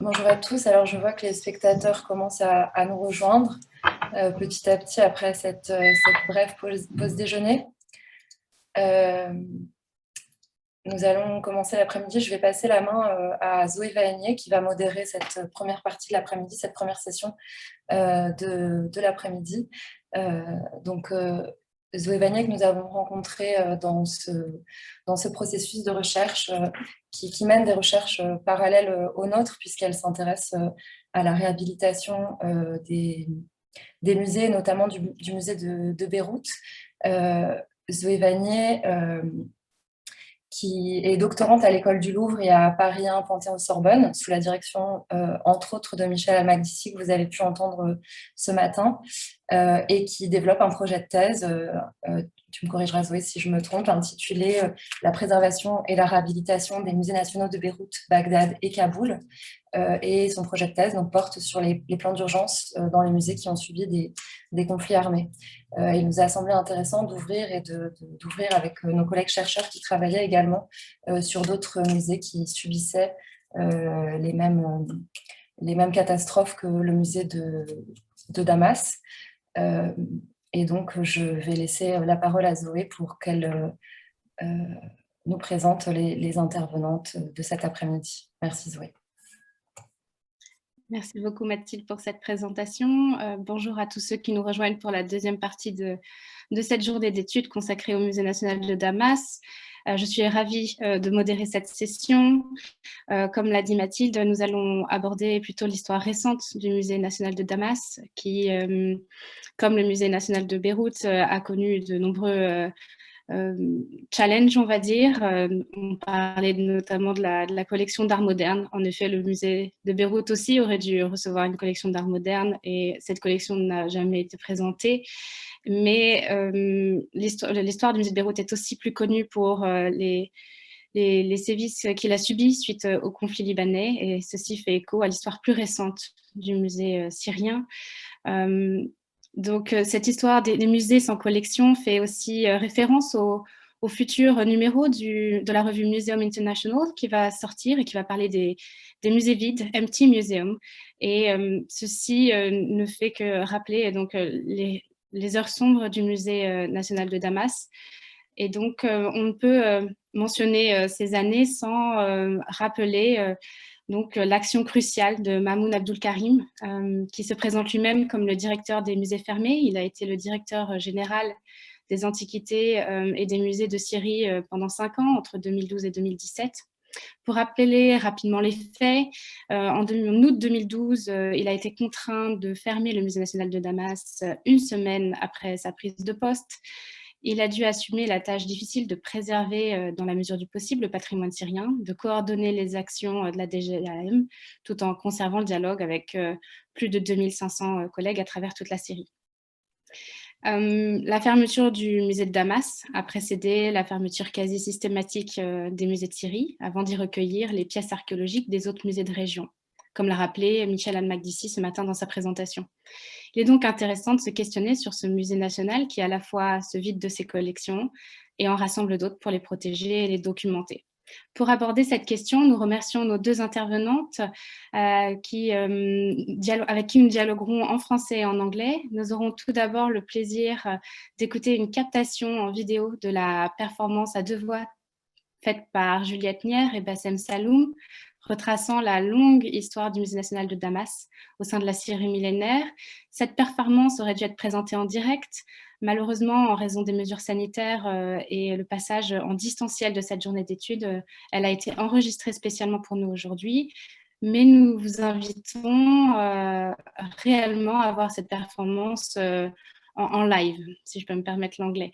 Bonjour à tous. Alors, je vois que les spectateurs commencent à nous rejoindre petit à petit après cette brève pause déjeuner. Euh, Nous allons commencer l'après-midi. Je vais passer la main à Zoé Vahenier qui va modérer cette première partie de l'après-midi, cette première session de l'après-midi. Euh, donc, Zoé Vahenier que nous avons rencontrée dans ce processus de recherche qui mène des recherches parallèles aux nôtres puisqu'elle s'intéresse à la réhabilitation des musées, notamment du musée de Beyrouth. Zoé Vahenier qui est doctorante à l'École du Louvre et à Paris 1 Panthéon-Sorbonne, sous la direction, entre autres, de Michel Almagdissi, que vous avez pu entendre ce matin, et qui développe un projet de thèse, tu me corrigeras Zoé si je me trompe, intitulé La préservation et la réhabilitation des musées nationaux de Beyrouth, Bagdad et Kaboul. Et son projet de thèse donc, porte sur les plans d'urgence dans les musées qui ont subi des conflits armés. Il nous a semblé intéressant d'ouvrir d'ouvrir avec nos collègues chercheurs qui travaillaient également sur d'autres musées qui subissaient les mêmes catastrophes que le musée de Damas. Euh, et donc, je vais laisser la parole à Zoé pour qu'elle nous présente les intervenantes de cet après-midi. Merci Zoé. Merci beaucoup Mathilde pour cette présentation. Bonjour à tous ceux qui nous rejoignent pour la deuxième partie de cette journée d'études consacrée au Musée national de Damas. Je suis ravie de modérer cette session. Comme l'a dit Mathilde, nous allons aborder plutôt l'histoire récente du Musée national de Damas qui, comme le Musée national de Beyrouth, a connu de nombreux challenge, on va dire. On parlait notamment de la collection d'art moderne. En effet, le musée de Beyrouth aussi aurait dû recevoir une collection d'art moderne et cette collection n'a jamais été présentée. Mais l'histoire du musée de Beyrouth est aussi plus connue pour les sévices qu'il a subis suite au conflit libanais, et ceci fait écho à l'histoire plus récente du musée syrien. Donc, cette histoire des musées sans collection fait aussi référence au futur numéro de la revue Museum International qui va sortir et qui va parler des musées vides, Empty Museum. Et ceci ne fait que rappeler donc, les heures sombres du musée national de Damas. Et donc, on ne peut mentionner ces années sans rappeler donc l'action cruciale de Mamoun Abdul Karim, qui se présente lui-même comme le directeur des musées fermés. Il a été le directeur général des antiquités et des musées de Syrie pendant 5 ans, entre 2012 et 2017. Pour rappeler rapidement les faits, en août 2012, il a été contraint de fermer le Musée national de Damas une semaine après sa prise de poste. Il a dû assumer la tâche difficile de préserver, dans la mesure du possible, le patrimoine syrien, de coordonner les actions de la DGAM, tout en conservant le dialogue avec plus de 2500 collègues à travers toute la Syrie. La fermeture du musée de Damas a précédé la fermeture quasi systématique des musées de Syrie, avant d'y recueillir les pièces archéologiques des autres musées de région, comme l'a rappelé Michel Almagdissi ce matin dans sa présentation. Il est donc intéressant de se questionner sur ce musée national qui à la fois se vide de ses collections et en rassemble d'autres pour les protéger et les documenter. Pour aborder cette question, nous remercions nos deux intervenantes avec qui nous dialoguerons en français et en anglais. Nous aurons tout d'abord le plaisir d'écouter une captation en vidéo de la performance à deux voix faite par Juliette Nier et Bassem Saloum, retraçant la longue histoire du Musée national de Damas au sein de la Syrie millénaire. Cette performance aurait dû être présentée en direct. Malheureusement, en raison des mesures sanitaires et le passage en distanciel de cette journée d'études, elle a été enregistrée spécialement pour nous aujourd'hui. Mais nous vous invitons réellement à voir cette performance en live, si je peux me permettre l'anglais.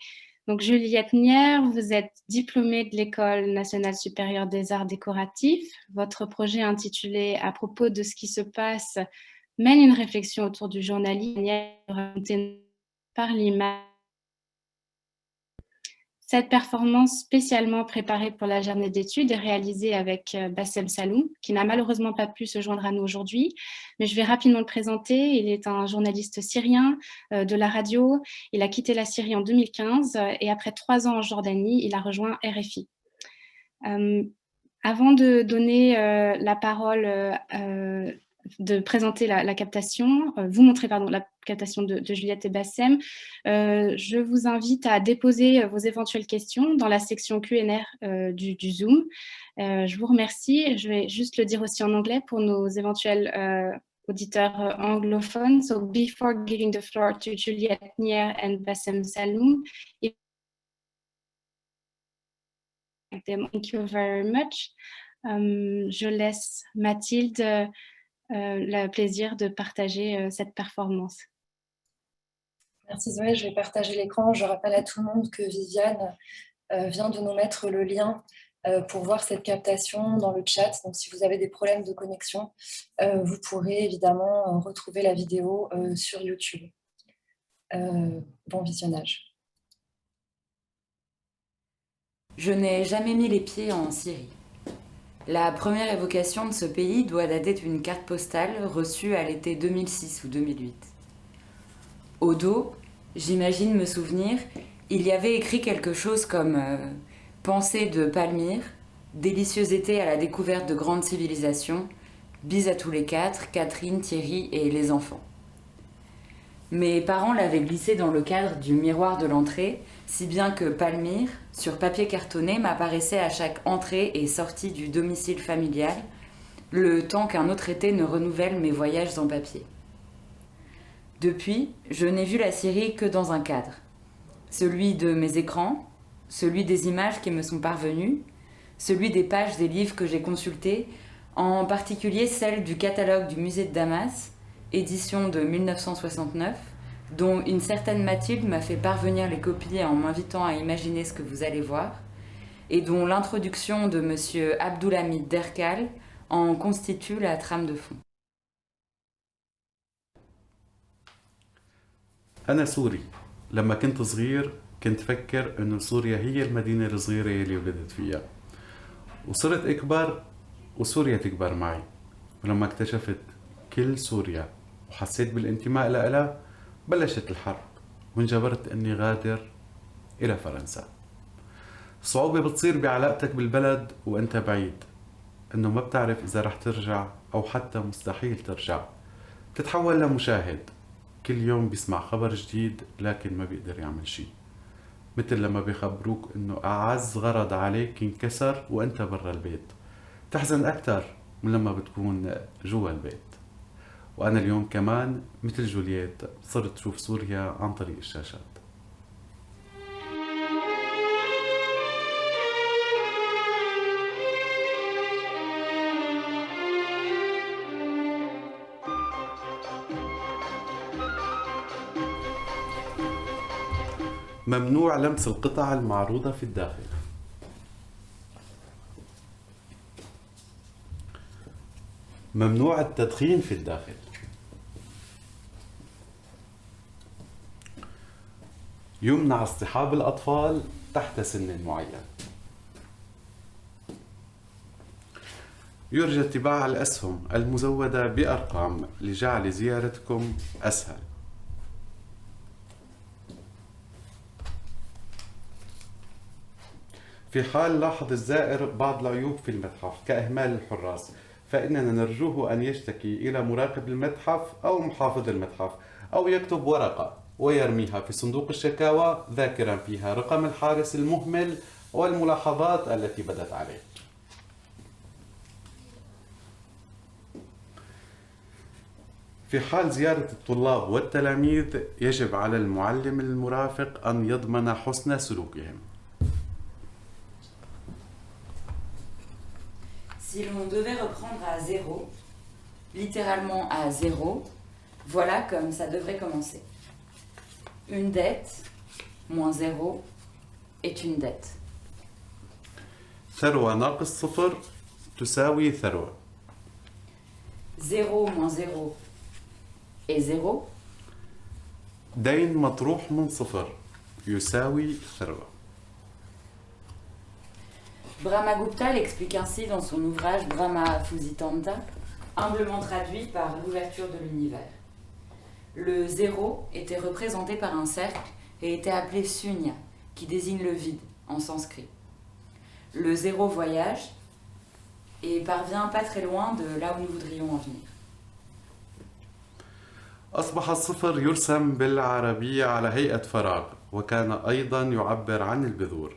Donc, Juliette Nier, vous êtes diplômée de l'École nationale supérieure des arts décoratifs. Votre projet intitulé « À propos de ce qui se passe » mène une réflexion autour du journalisme par l'image. Cette performance spécialement préparée pour la journée d'études est réalisée avec Bassem Saloum, qui n'a malheureusement pas pu se joindre à nous aujourd'hui, mais je vais rapidement le présenter. Il est un journaliste syrien de la radio. Il a quitté la Syrie en 2015 et après 3 ans en Jordanie, il a rejoint RFI. Avant de donner la parole, de présenter la captation, vous montrer pardon, la captation de Juliette et Bassem, je vous invite à déposer vos éventuelles questions dans la section Q&A du Zoom. Je vous remercie. Je vais juste le dire aussi en anglais pour nos éventuels auditeurs anglophones. So before giving the floor to Juliette Nier and Bassem Saloum, thank you very much. Je laisse Mathilde le plaisir de partager cette performance. Merci Zoé, je vais partager l'écran. Je rappelle à tout le monde que Viviane vient de nous mettre le lien pour voir cette captation dans le chat. Donc si vous avez des problèmes de connexion, vous pourrez évidemment retrouver la vidéo sur YouTube. Bon visionnage. Je n'ai jamais mis les pieds en Syrie. La première évocation de ce pays doit dater d'une carte postale reçue à l'été 2006 ou 2008. Au dos, j'imagine me souvenir, il y avait écrit quelque chose comme pensée de Palmyre, délicieux été à la découverte de grandes civilisations, bis à tous les quatre, Catherine, Thierry et les enfants. Mes parents l'avaient glissé dans le cadre du miroir de l'entrée, si bien que Palmyre, sur papier cartonné, m'apparaissait à chaque entrée et sortie du domicile familial, le temps qu'un autre été ne renouvelle mes voyages en papier. Depuis, je n'ai vu la Syrie que dans un cadre. Celui de mes écrans, celui des images qui me sont parvenues, celui des pages des livres que j'ai consultés, en particulier celle du catalogue du musée de Damas, édition de 1969, dont une certaine Mathilde m'a fait parvenir les copies en m'invitant à imaginer ce que vous allez voir, et dont l'introduction de M. Abdulhamid Derkal en constitue la trame de fond. أنا سوري. لما كنت صغير كنت فكر إنه سوريا هي المدينة الصغيرة اللي ولدت فيها. وصرت أكبر وسوريا تكبر معي. ولما اكتشفت كل سوريا وحسيت بالانتماء لها بلشت الحرب وانجبرت إني غادر إلى فرنسا. الصعوبة بتصير بعلاقتك بالبلد وأنت بعيد. إنه ما بتعرف إذا رح ترجع أو حتى مستحيل ترجع. بتتحول لمشاهد. كل يوم بيسمع خبر جديد لكن ما بيقدر يعمل شيء. مثل لما بيخبروك انه اعز غرض عليك ينكسر وانت برا البيت. تحزن اكثر من لما بتكون جوا البيت. وانا اليوم كمان مثل جولييت صرت شوف سوريا عن طريق الشاشات. ممنوع لمس القطع المعروضة في الداخل. ممنوع التدخين في الداخل. يمنع اصطحاب الأطفال تحت سن معين. يرجى اتباع الأسهم المزودة بأرقام لجعل زيارتكم أسهل. في حال لاحظ الزائر بعض العيوب في المتحف كإهمال الحراس فإننا نرجوه أن يشتكي إلى مراقب المتحف أو محافظ المتحف أو يكتب ورقة ويرميها في صندوق الشكاوى ذاكرا فيها رقم الحارس المهمل والملاحظات التي بدت عليه. في حال زيارة الطلاب والتلاميذ يجب على المعلم المرافق أن يضمن حسن سلوكهم. Si l'on devait reprendre à zéro, littéralement à zéro, voilà comme ça devrait commencer. Une dette moins zéro est une dette. ثروة ناقص صفر تساوي ثروة. Zéro moins zéro est zéro. دين مطروح من صفر يساوي ثروة. Brahmagupta l'explique ainsi dans son ouvrage Brahma Fusitanta, humblement traduit par l'ouverture de l'univers. Le zéro était représenté par un cercle et était appelé Sunya, qui désigne le vide en sanskrit. Le zéro voyage, et parvient pas très loin de là où nous voudrions en venir. أصبح الصفر يرسم بالعربية على هيئة فراغ وكان أيضا يعبر عن البذور.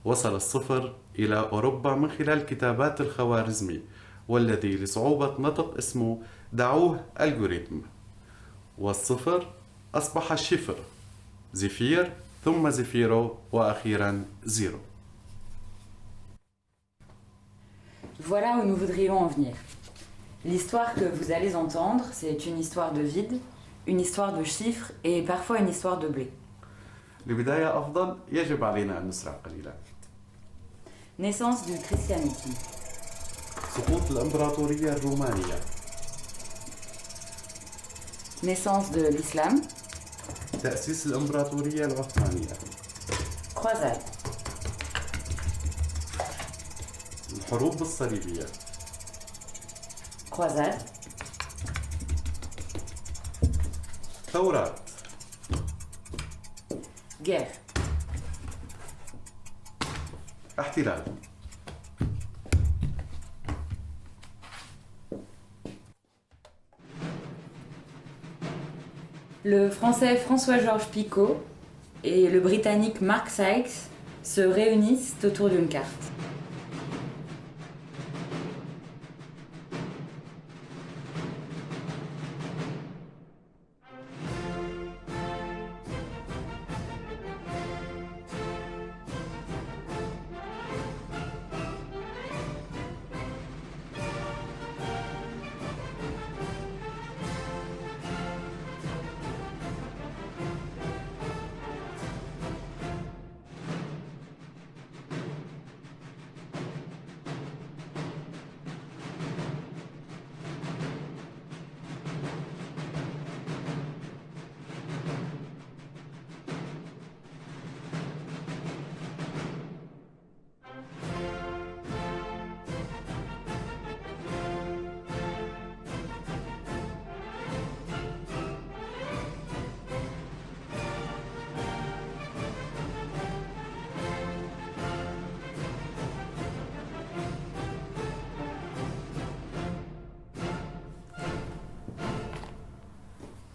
وصل الصفر إلى أوروبا من خلال كتابات الخوارزمي والذي لصعوبة نطق اسمه دعوه الجوريثم. والصفر أصبح الشفر، زفير ثم زفيرو وأخيرا زيرو. Voilà où nous voudrions en venir. L'histoire que vous allez entendre, c'est une histoire de vide, une histoire de chiffres et parfois une histoire de blé. لبداية أفضل يجب علينا أن نسرع قليلا. Naissance du christianisme. سقوط الإمبراطورية الرومانية. Naissance de l'islam. تأسيس الإمبراطورية العثمانية. Croisade. الحروب الصليبية. Croisade. ثورات. Guerre. احتلال. Le français François-Georges Picot et le britannique Mark Sykes se réunissent autour d'une carte.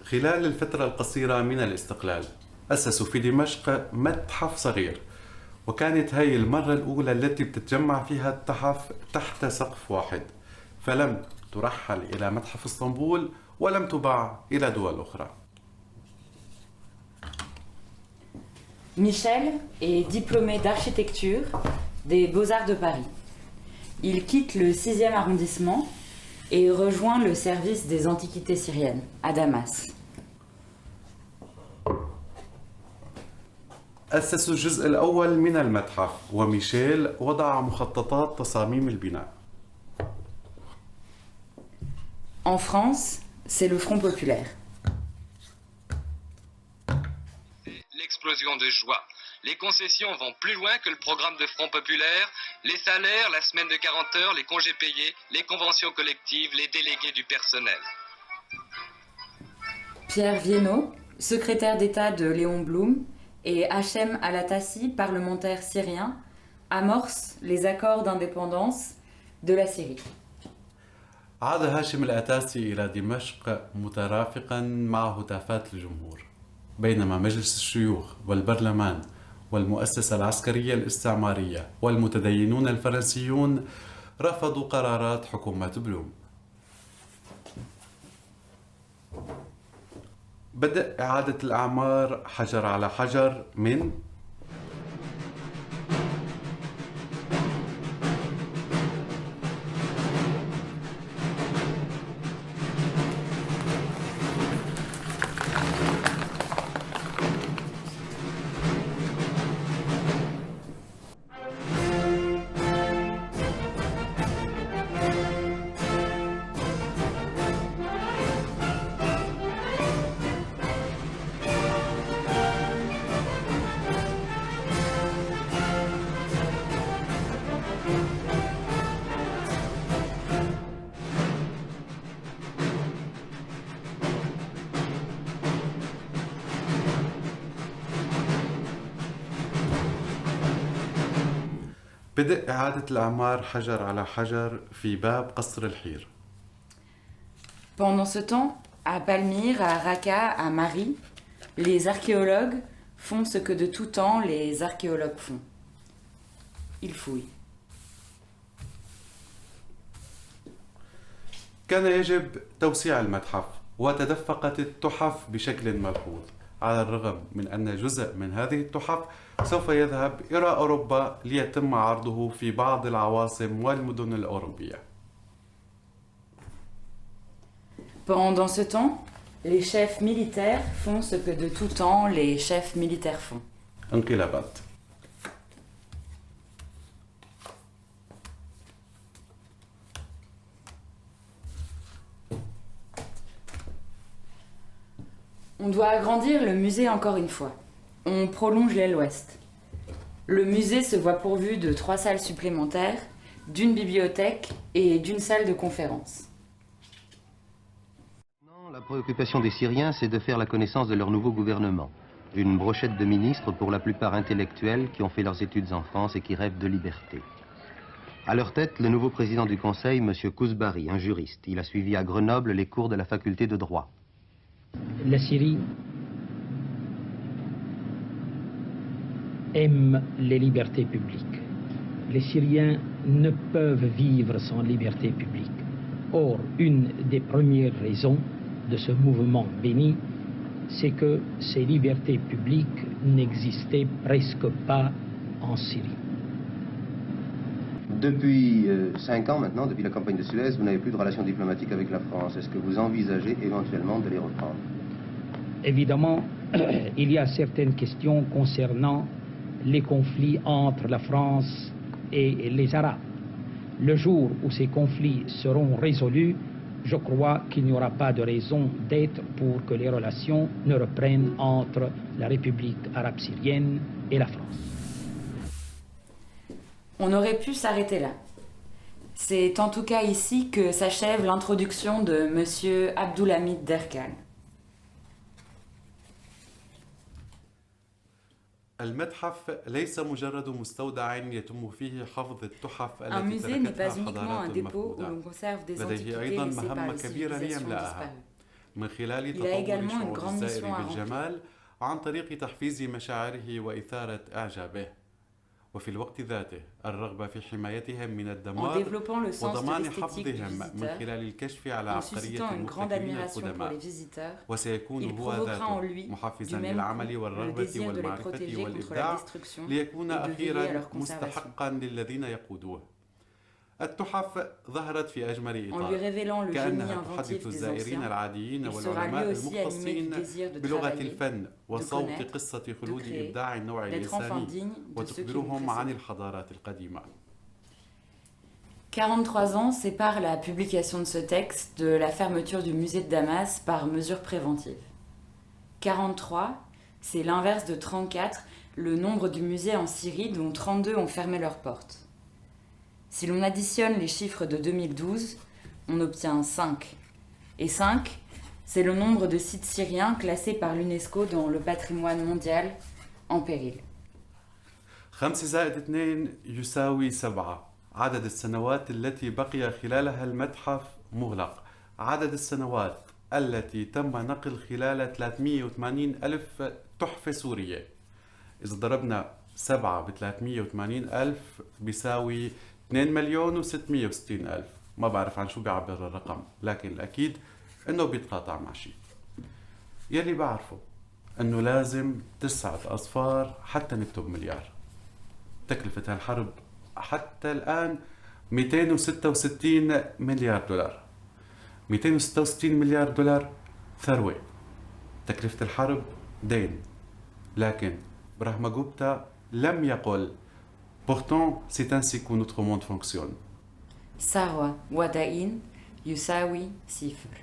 خلال الفترة القصيرة من الاستقلال أسسوا في دمشق متحف صغير، وكانت هاي المرة الأولى التي بتتجمع فيها التحف تحت سقف واحد، فلم ترحل إلى متحف اسطنبول ولم تباع إلى دول أخرى. Michel est diplômé d'architecture des Beaux-Arts de Paris. Il quitte le 6e arrondissement et rejoint le service des antiquités syriennes à Damas. أسسوا الجزء الأول من المتحف، وميشيل وضع مخططات تصاميم البناء. En France, c'est le Front populaire. L'explosion de joie. Les concessions vont plus loin que le programme de Front populaire. Les salaires, la semaine de 40 heures, les congés payés, les conventions collectives, les délégués du personnel. Pierre Viennot, secrétaire d'État de Léon Blum, et Hachem Al-Atassi, parlementaire syrien, amorcent les accords d'indépendance de la Syrie. عاد هاشم الأتاسي إلى دمشق مترافقا مع هتافات الجمهور، بينما مجلس الشيوخ والبرلمان والمؤسسة العسكرية الاستعمارية والمتدينون الفرنسيون رفضوا قرارات حكومة بلوم. بدأ إعادة الأعمار حجر على حجر من بدء إعادة الأعمار حجر على حجر في باب قصر الحير. Pendant ce temps, à Palmyre, à Raqqa, à Mari, les archéologues font ce que de tout temps les archéologues font. Ils fouillent. كان يجب توسيع المتحف وتدفقت التحف بشكل ملحوظ، على الرغم من أن جزء من هذه التحف سوف يذهب إلى أوروبا ليتم عرضه في بعض العواصم والمدن الأوروبية. Pendant ce temps, les chefs militaires font ce que de tout temps les chefs militaires font. انقلابات. On doit agrandir le musée encore une fois. On prolonge l'aile ouest. Le musée se voit pourvu de 3 salles supplémentaires, d'une bibliothèque et d'une salle de conférence. La préoccupation des Syriens, c'est de faire la connaissance de leur nouveau gouvernement. Une brochette de ministres, pour la plupart intellectuels, qui ont fait leurs études en France et qui rêvent de liberté. À leur tête, le nouveau président du Conseil, M. Kouzbari, un juriste. Il a suivi à Grenoble les cours de la faculté de droit. La Syrie aime les libertés publiques. Les Syriens ne peuvent vivre sans liberté publique. Or, une des premières raisons de ce mouvement béni, c'est que ces libertés publiques n'existaient presque pas en Syrie. Depuis 5 ans maintenant, depuis la campagne de Suez, vous n'avez plus de relations diplomatiques avec la France. Est-ce que vous envisagez éventuellement de les reprendre? Évidemment, il y a certaines questions concernant les conflits entre la France et les Arabes. Le jour où ces conflits seront résolus, je crois qu'il n'y aura pas de raison d'être pour que les relations ne reprennent entre la République arabe syrienne et la France. On aurait pu s'arrêter là. C'est en tout cas ici que s'achève l'introduction de M. Abdulhamid Derkal. المتحف ليس مجرد مستودع يتم فيه حفظ التحف Un التي musée n'est pas تركتها uniquement un الحضارات dépôt où المفقودة. l'on conserve des لديه antiquités أيضا laissées par مهمة les كبيرة civilisations ليملأها disparues. من خلال Il a تطور également une شعور grande mission الزائر à remplir. بالجمال عن طريق تحفيز مشاعره وإثارة إعجابه، وفي الوقت ذاته الرغبة في حمايتهم من En الدمار développant le sens de وضمان l'esthétique du حفظهم من visiteur, خلال الكشف على en عبقرية suscitant une grande المرتكبين admiration pour القدماء، les visiteurs, وسيكون il هو provoquera en ذاته lui محفزا du même للعمل coup le والرغبة désir de les والمعرفة protéger contre la والإبداع destruction ليكون et de veiller à أخيرا leur conservation. مستحقا للذين يقودوه. التحف ظهرت في أجمل En lui إطار، révélant le génie كأنها inventif تحدث des الزائرين anciens, العاديين il sera lui والعلماء aussi animé du المختصين désir de بلغة travailler, الفن de وصوت connaître, قصة خلود de créer, إبداع النوع d'être enfin الإنساني digne de ceux qui l'ont وتخبرهم عن précédé. الحضارات القديمة. 43 ans séparent la publication de ce texte de la fermeture du musée de Damas par mesure préventive. 43, c'est l'inverse de 34, le nombre du musée en Syrie dont 32 ont fermé leurs portes. Si l'on additionne les chiffres de 2012, on obtient 5. Et 5, c'est le nombre de sites syriens classés par l'UNESCO dans le patrimoine mondial en péril. 5 زائد 2 يساوي 7. عدد السنوات التي بقي خلالها المتحف مغلق، عدد السنوات التي تم نقل خلال 380 ألف تحفة سورية. إذا ضربنا 7 ب 380 ألف بيساوي 2,660,000. ما بعرف عن شو بيعبر الرقم، لكن الأكيد إنه بيتقاطع مع شيء. يلي بعرفه إنه لازم 9 أصفار حتى نكتب مليار. تكلفة هالحرب حتى الآن 266 مليار دولار. 266 مليار دولار ثروة. تكلفة الحرب دين. لكن برهمغوبتا لم يقل Pourtant, c'est ainsi que notre monde fonctionne. Sarwa, Wadain, Yusawi, Sifr.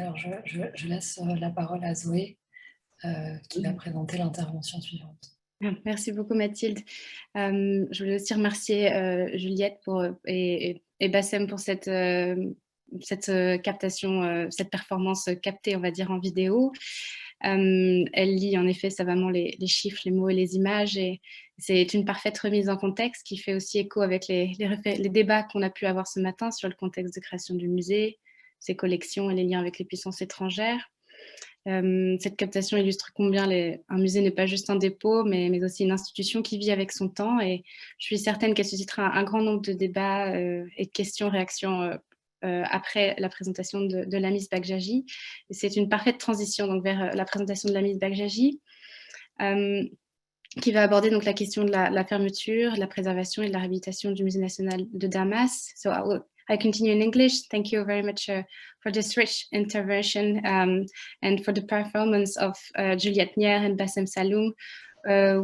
Alors, je laisse la parole à Zoé, qui va présenter l'intervention suivante. Merci beaucoup Mathilde. Je voulais aussi remercier Juliette et Bassem pour cette captation, cette performance captée, on va dire, en vidéo. Elle lit en effet savamment les chiffres, les mots et les images, et c'est une parfaite remise en contexte qui fait aussi écho avec les débats qu'on a pu avoir ce matin sur le contexte de création du musée, ses collections et les liens avec les puissances étrangères. Cette captation illustre combien un musée n'est pas juste un dépôt, mais aussi une institution qui vit avec son temps, et je suis certaine qu'elle suscitera un grand nombre de débats et de questions, réactions après la présentation de Lamis Baghdadi. C'est une parfaite transition donc, vers la présentation de Lamis Baghdadi, qui va aborder donc, la question de la fermeture, de la préservation et de la réhabilitation du Musée national de Damas. So I continue in English. Thank you very much for this rich intervention and for the performance of Juliette Nier and Bassem Saloum,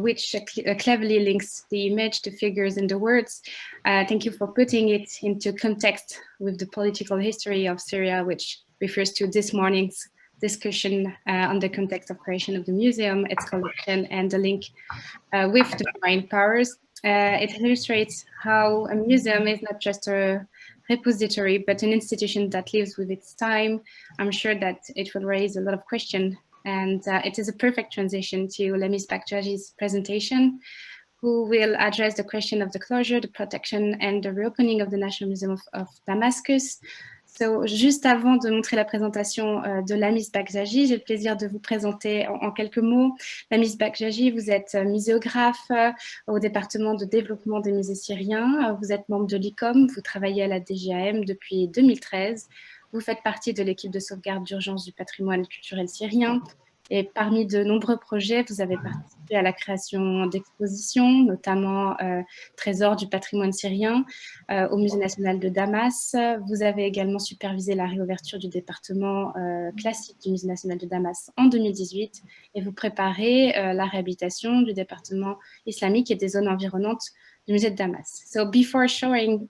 which cleverly links the image, the figures, and the words. Thank you for putting it into context with the political history of Syria, which refers to this morning's discussion on the context of creation of the museum, its collection, and the link with the foreign powers. It illustrates how a museum is not just a repository, but an institution that lives with its time. I'm sure that it will raise a lot of questions, and it is a perfect transition to Lamis Baghdadi's presentation, who will address the question of the closure, the protection, and the reopening of the National Museum of Damascus. So, juste avant de montrer la présentation de Lamis Baghdadi, j'ai le plaisir de vous présenter en quelques mots. Lamis Baghdadi, vous êtes muséographe au département de développement des musées syriens. Vous êtes membre de l'ICOM, vous travaillez à la DGAM depuis 2013. Vous faites partie de l'équipe de sauvegarde d'urgence du patrimoine culturel syrien. Et parmi de nombreux projets, vous avez participé à la création d'expositions, notamment Trésor du patrimoine syrien au Musée national de Damas. Vous avez également supervisé la réouverture du département classique du Musée national de Damas en 2018, et vous préparez la réhabilitation du département islamique et des zones environnantes du Musée de Damas. So before showing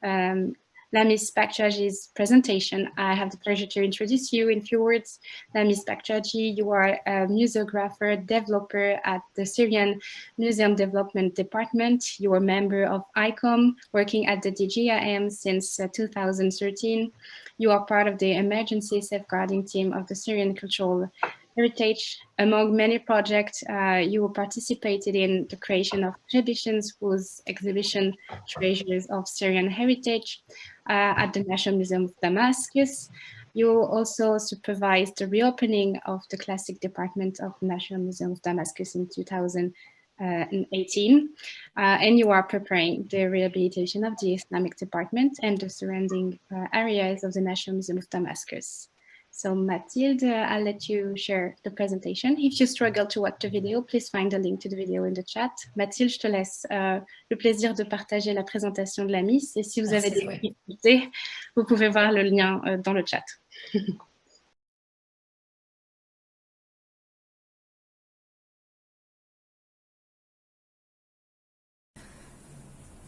Lamis Baghdadi's presentation, I have the pleasure to introduce you in few words. Lamis Baghdadi, you are a museographer, developer at the Syrian Museum Development Department. You are a member of ICOM, working at the DGIM since 2013. You are part of the emergency safeguarding team of the Syrian Cultural Heritage. Among many projects, you participated in the creation of exhibitions whose exhibition Treasures of Syrian Heritage at the National Museum of Damascus. You also supervised the reopening of the Classic Department of the National Museum of Damascus in 2018. And you are preparing the rehabilitation of the Islamic Department and the surrounding areas of the National Museum of Damascus. So Mathilde, I'll let you share the presentation. If you struggle to watch the video, please find the link to the video in the chat. Mathilde, je te laisse le plaisir de partager la présentation de Lamis. Et si vous avez des difficultés, vous pouvez voir le lien dans le chat.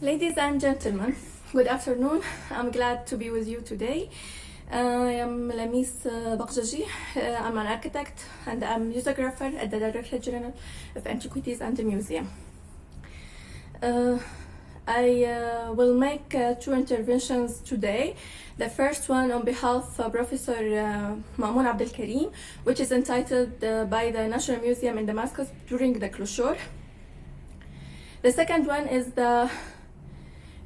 Ladies and gentlemen, good afternoon. I'm glad to be with you today. I am Lamis Baghdadi. I'm an architect and I'm museographer at the Directorate General of Antiquities and the Museum. I will make two interventions today. The first one on behalf of Professor Mamoun Abdel Karim, which is entitled by the National Museum in Damascus during the closure. The second one is the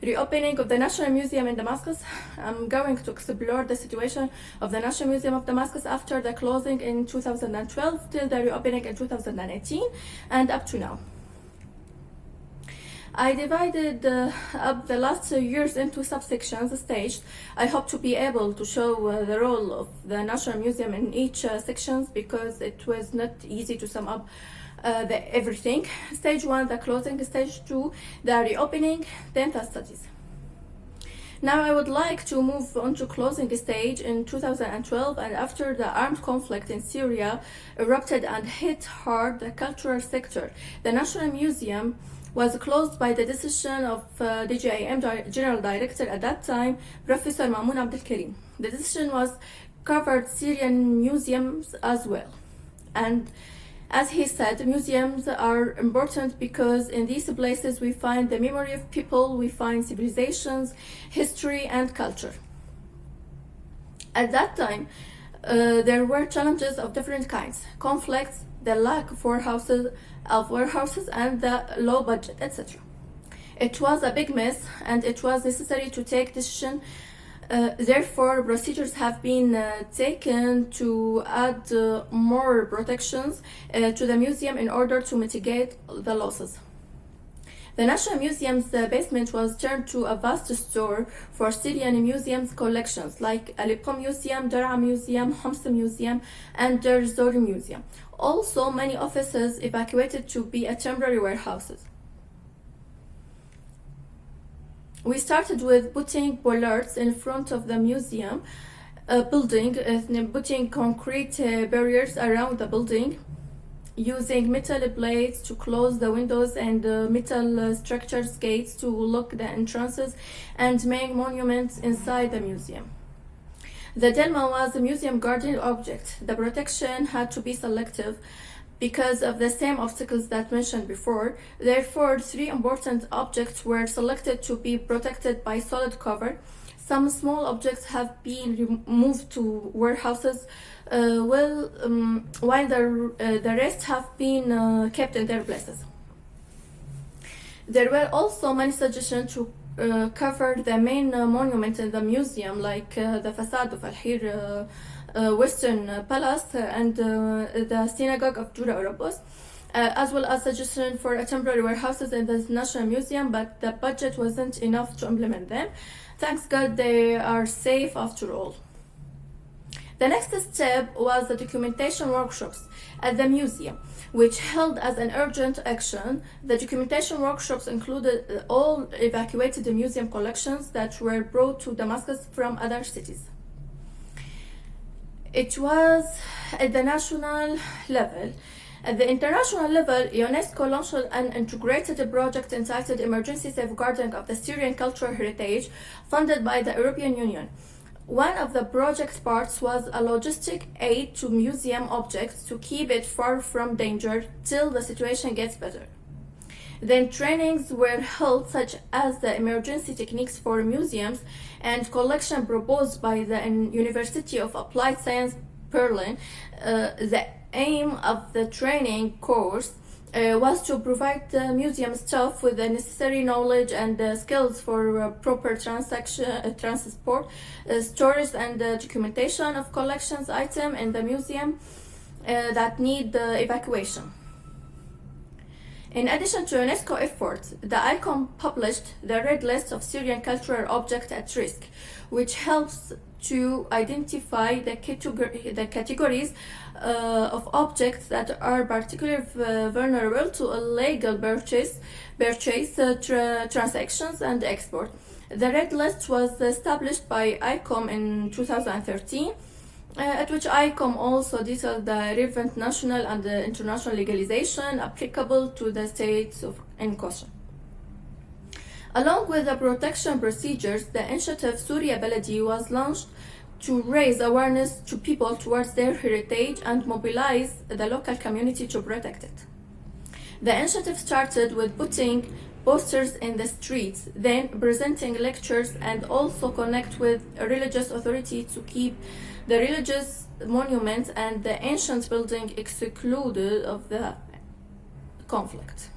reopening of the National Museum in Damascus. I'm going to explore the situation of the National Museum of Damascus after the closing in 2012 till the reopening in 2018 and up to now. I divided up the last years into subsections staged. I hope to be able to show the role of the National Museum in each sections because it was not easy to sum up everything. Stage 1, the closing. Stage 2, the reopening, then the studies. Now I would like to move on to closing stage in 2012, and after the armed conflict in Syria erupted and hit hard the cultural sector. The National Museum was closed by the decision of DGIM General Director at that time, Professor Mamoun Abdel Karim. The decision was covered Syrian museums as well. And as he said, museums are important because in these places we find the memory of people, we find civilizations, history, and culture. At that time, there were challenges of different kinds, conflicts, the lack of warehouses and the low budget, etc. It was a big mess and it was necessary to take decision. Therefore, procedures have been taken to add more protections to the museum in order to mitigate the losses. The National Museum's basement was turned to a vast store for Syrian museums collections like Aleppo Museum, Dar'a Museum, Homs Museum, and Deir Zor Museum. Also, many offices evacuated to be temporary warehouses. We started with putting bollards in front of the museum building, putting concrete barriers around the building, using metal plates to close the windows and metal structures gates to lock the entrances and main monuments inside the museum. The Delma was a museum guardian object. The protection had to be selective because of the same obstacles that mentioned before. Therefore, 3 important objects were selected to be protected by solid cover. Some small objects have been moved to warehouses, while the rest have been kept in their places. There were also many suggestions to cover the main monuments in the museum, like the facade of Al-Hir Western Palace and the synagogue of Jura Oropos, as well as suggestions for temporary warehouses in the National Museum, but the budget wasn't enough to implement them. Thanks God they are safe after all. The next step was the documentation workshops at the museum, which held as an urgent action. The documentation workshops included all evacuated museum collections that were brought to Damascus from other cities. It was at the national level. At the international level, UNESCO launched an integrated project entitled Emergency Safeguarding of the Syrian Cultural Heritage, funded by the European Union. One of the project's parts was a logistic aid to museum objects to keep it far from danger till the situation gets better. Then trainings were held such as the emergency techniques for museums and collection proposed by the University of Applied Science Berlin. The aim of the training course was to provide the museum staff with the necessary knowledge and skills for proper transport, storage and documentation of collections items in the museum that need evacuation. In addition to UNESCO efforts, the ICOM published the Red List of Syrian Cultural Objects at Risk, which helps to identify the categories of objects that are particularly vulnerable to illegal purchase transactions and export. The Red List was established by ICOM in 2013, at which ICOM also detailed the relevant national and international legalization applicable to the states in question. Along with the protection procedures, the initiative Surya Baladi was launched to raise awareness to people towards their heritage and mobilize the local community to protect it. The initiative started with putting posters in the streets, then presenting lectures and also connect with a religious authority to keep the religious monuments and the ancient building excluded of the conflict.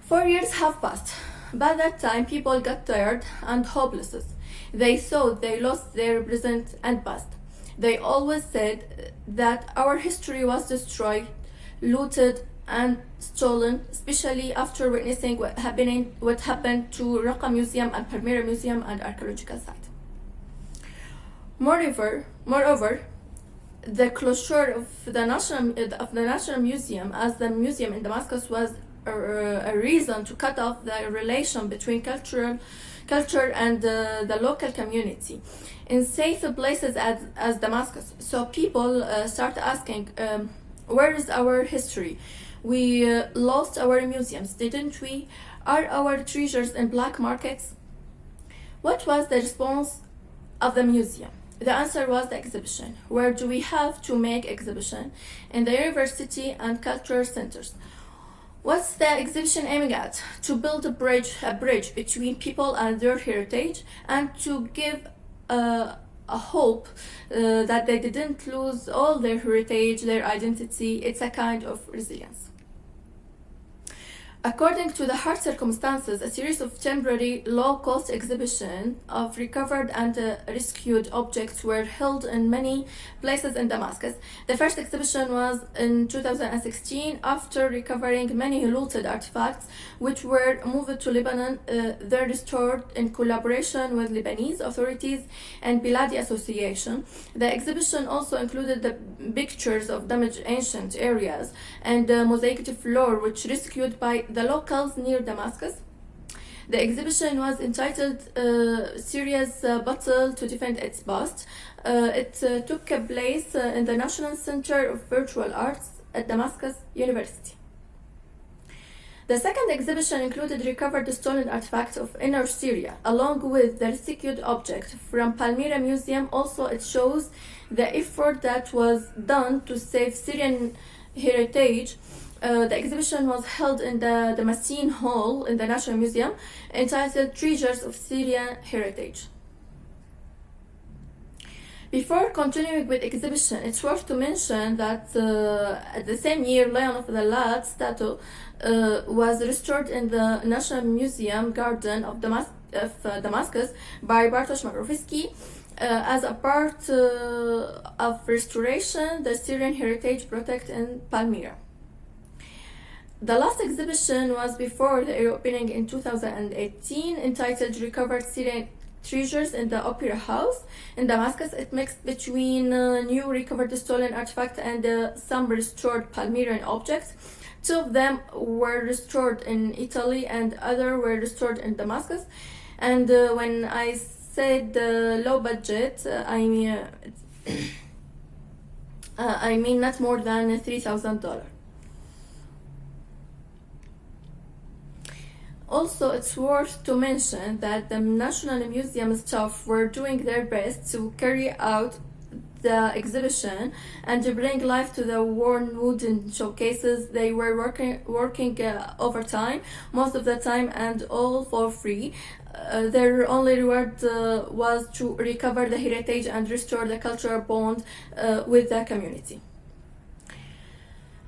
4 years have passed. By that time, people got tired and hopeless. They thought they lost their present and past. They always said that our history was destroyed, looted, and stolen, especially after witnessing what happened to Raqqa Museum and Palmyra Museum and archaeological site. Moreover, the closure of the National Museum as the museum in Damascus was a reason to cut off the relation between culture and the local community in safe places as Damascus. So people start asking, where is our history? We lost our museums, didn't we? Are our treasures in black markets? What was the response of the museum? The answer was the exhibition. Where do we have to make exhibition? In the university and cultural centers. What's the exhibition aiming at? To build a bridge between people and their heritage, and to give a hope that they didn't lose all their heritage, their identity. It's a kind of resilience. According to the hard circumstances, a series of temporary low-cost exhibitions of recovered and rescued objects were held in many places in Damascus. The first exhibition was in 2016 after recovering many looted artifacts, which were moved to Lebanon. They're restored in collaboration with Lebanese authorities and Biladi Association. The exhibition also included the pictures of damaged ancient areas and mosaic floor, which rescued by the locals near Damascus. The exhibition was entitled Syria's Battle to Defend its Past. It took place in the National Center of Virtual Arts at Damascus University. The second exhibition included recovered stolen artifacts of inner Syria, along with the rescued object from Palmyra Museum. Also, it shows the effort that was done to save Syrian heritage. The exhibition was held in the Damascene Hall in the National Museum, entitled Treasures of Syrian Heritage. Before continuing with exhibition, it's worth to mention that at the same year, Lion of the Lad statue was restored in the National Museum Garden of Damascus by Bartosz Makrowski. As a part of restoration, the Syrian heritage project in Palmyra. The last exhibition was before the opening in 2018, entitled Recovered Syrian Treasures in the Opera House in Damascus. It mixed between new recovered stolen artifacts and some restored Palmyran objects. Two of them were restored in Italy and other were restored in Damascus. And when I said low budget, I mean not more than $3,000. Also, it's worth to mention that the National Museum staff were doing their best to carry out the exhibition and to bring life to the worn wooden showcases. They were working overtime most of the time and all for free. Their only reward was to recover the heritage and restore the cultural bond with the community.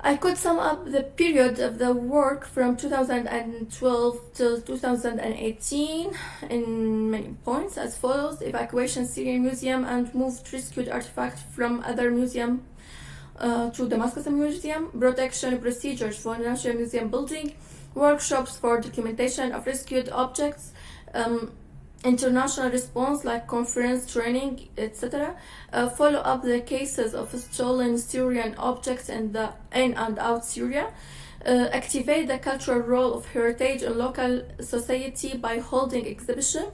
I could sum up the period of the work from 2012 till 2018 in many points as follows: evacuation Syrian Museum and moved rescued artifacts from other museum to Damascus Museum, protection procedures for National Museum building, workshops for documentation of rescued objects, international response like conference, training, etc. Follow up the cases of stolen Syrian objects in and out Syria. Activate the cultural role of heritage in local society by holding exhibition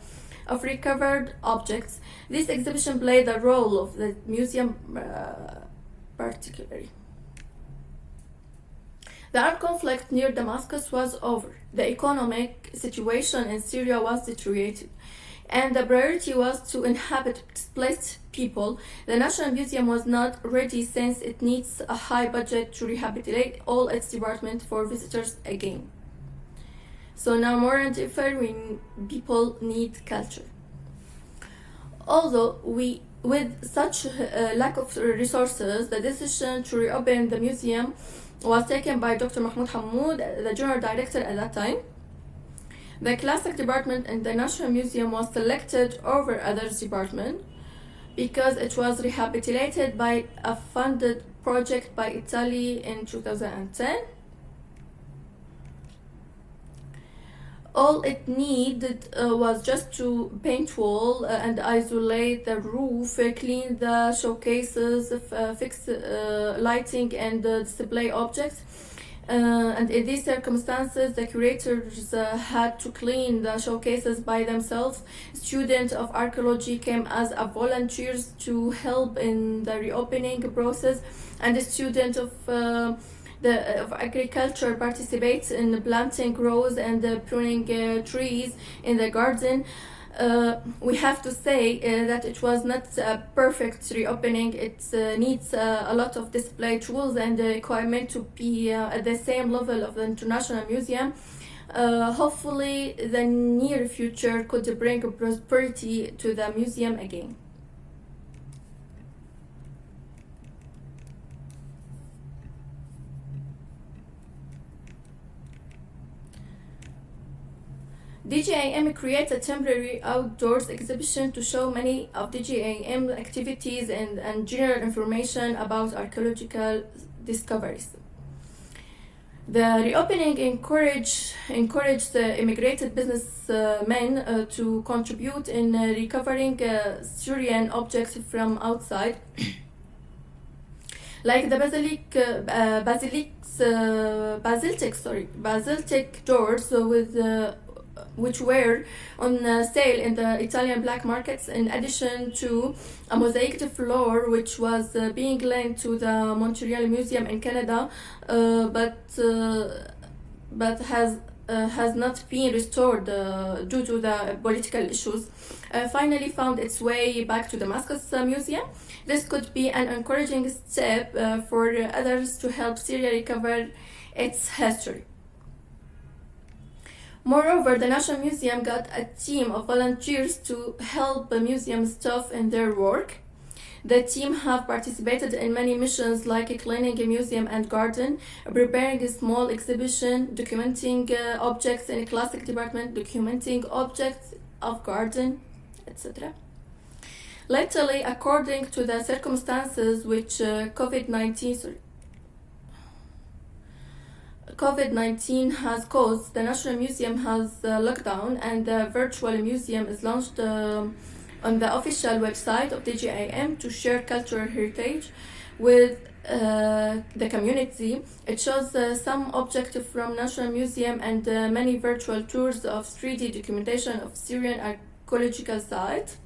of recovered objects. This exhibition played the role of the museum particularly. The armed conflict near Damascus was over. The economic situation in Syria was deteriorated, and the priority was to inhabit displaced people. The National Museum was not ready since it needs a high budget to rehabilitate all its departments for visitors again. So now more than ever, people need culture. Although with such lack of resources, the decision to reopen the museum was taken by Dr. Mahmoud Hammoud, the general director at that time. The classic department in the National Museum was selected over other departments because it was rehabilitated by a funded project by Italy in 2010. All it needed was just to paint wall and isolate the roof, clean the showcases, fix lighting and display objects. And in these circumstances, the curators had to clean the showcases by themselves. Students of archaeology came as volunteers to help in the reopening process, and the student of agriculture participates in planting rows and pruning trees in the garden. We have to say that it was not a perfect reopening. It needs a lot of display tools and equipment to be at the same level of the International Museum. Hopefully, the near future could bring prosperity to the museum again. DGAM creates a temporary outdoors exhibition to show many of DGAM activities and general information about archaeological discoveries. The reopening encouraged the immigrated businessmen to contribute in recovering Syrian objects from outside, like the basaltic doors which were on sale in the Italian black markets, in addition to a mosaic floor which was being lent to the Montreal Museum in Canada, but has not been restored due to the political issues, finally found its way back to the Damascus Museum. This could be an encouraging step for others to help Syria recover its history. Moreover, the National Museum got a team of volunteers to help the museum staff in their work. The team have participated in many missions like cleaning a museum and garden, preparing a small exhibition, documenting objects in a classic department, documenting objects of garden, etc. Lately, according to the circumstances which COVID-19 has caused, the National Museum has locked down, and the virtual museum is launched on the official website of DGAM to share cultural heritage with the community. It shows some objects from National Museum and many virtual tours of 3D documentation of Syrian archaeological sites.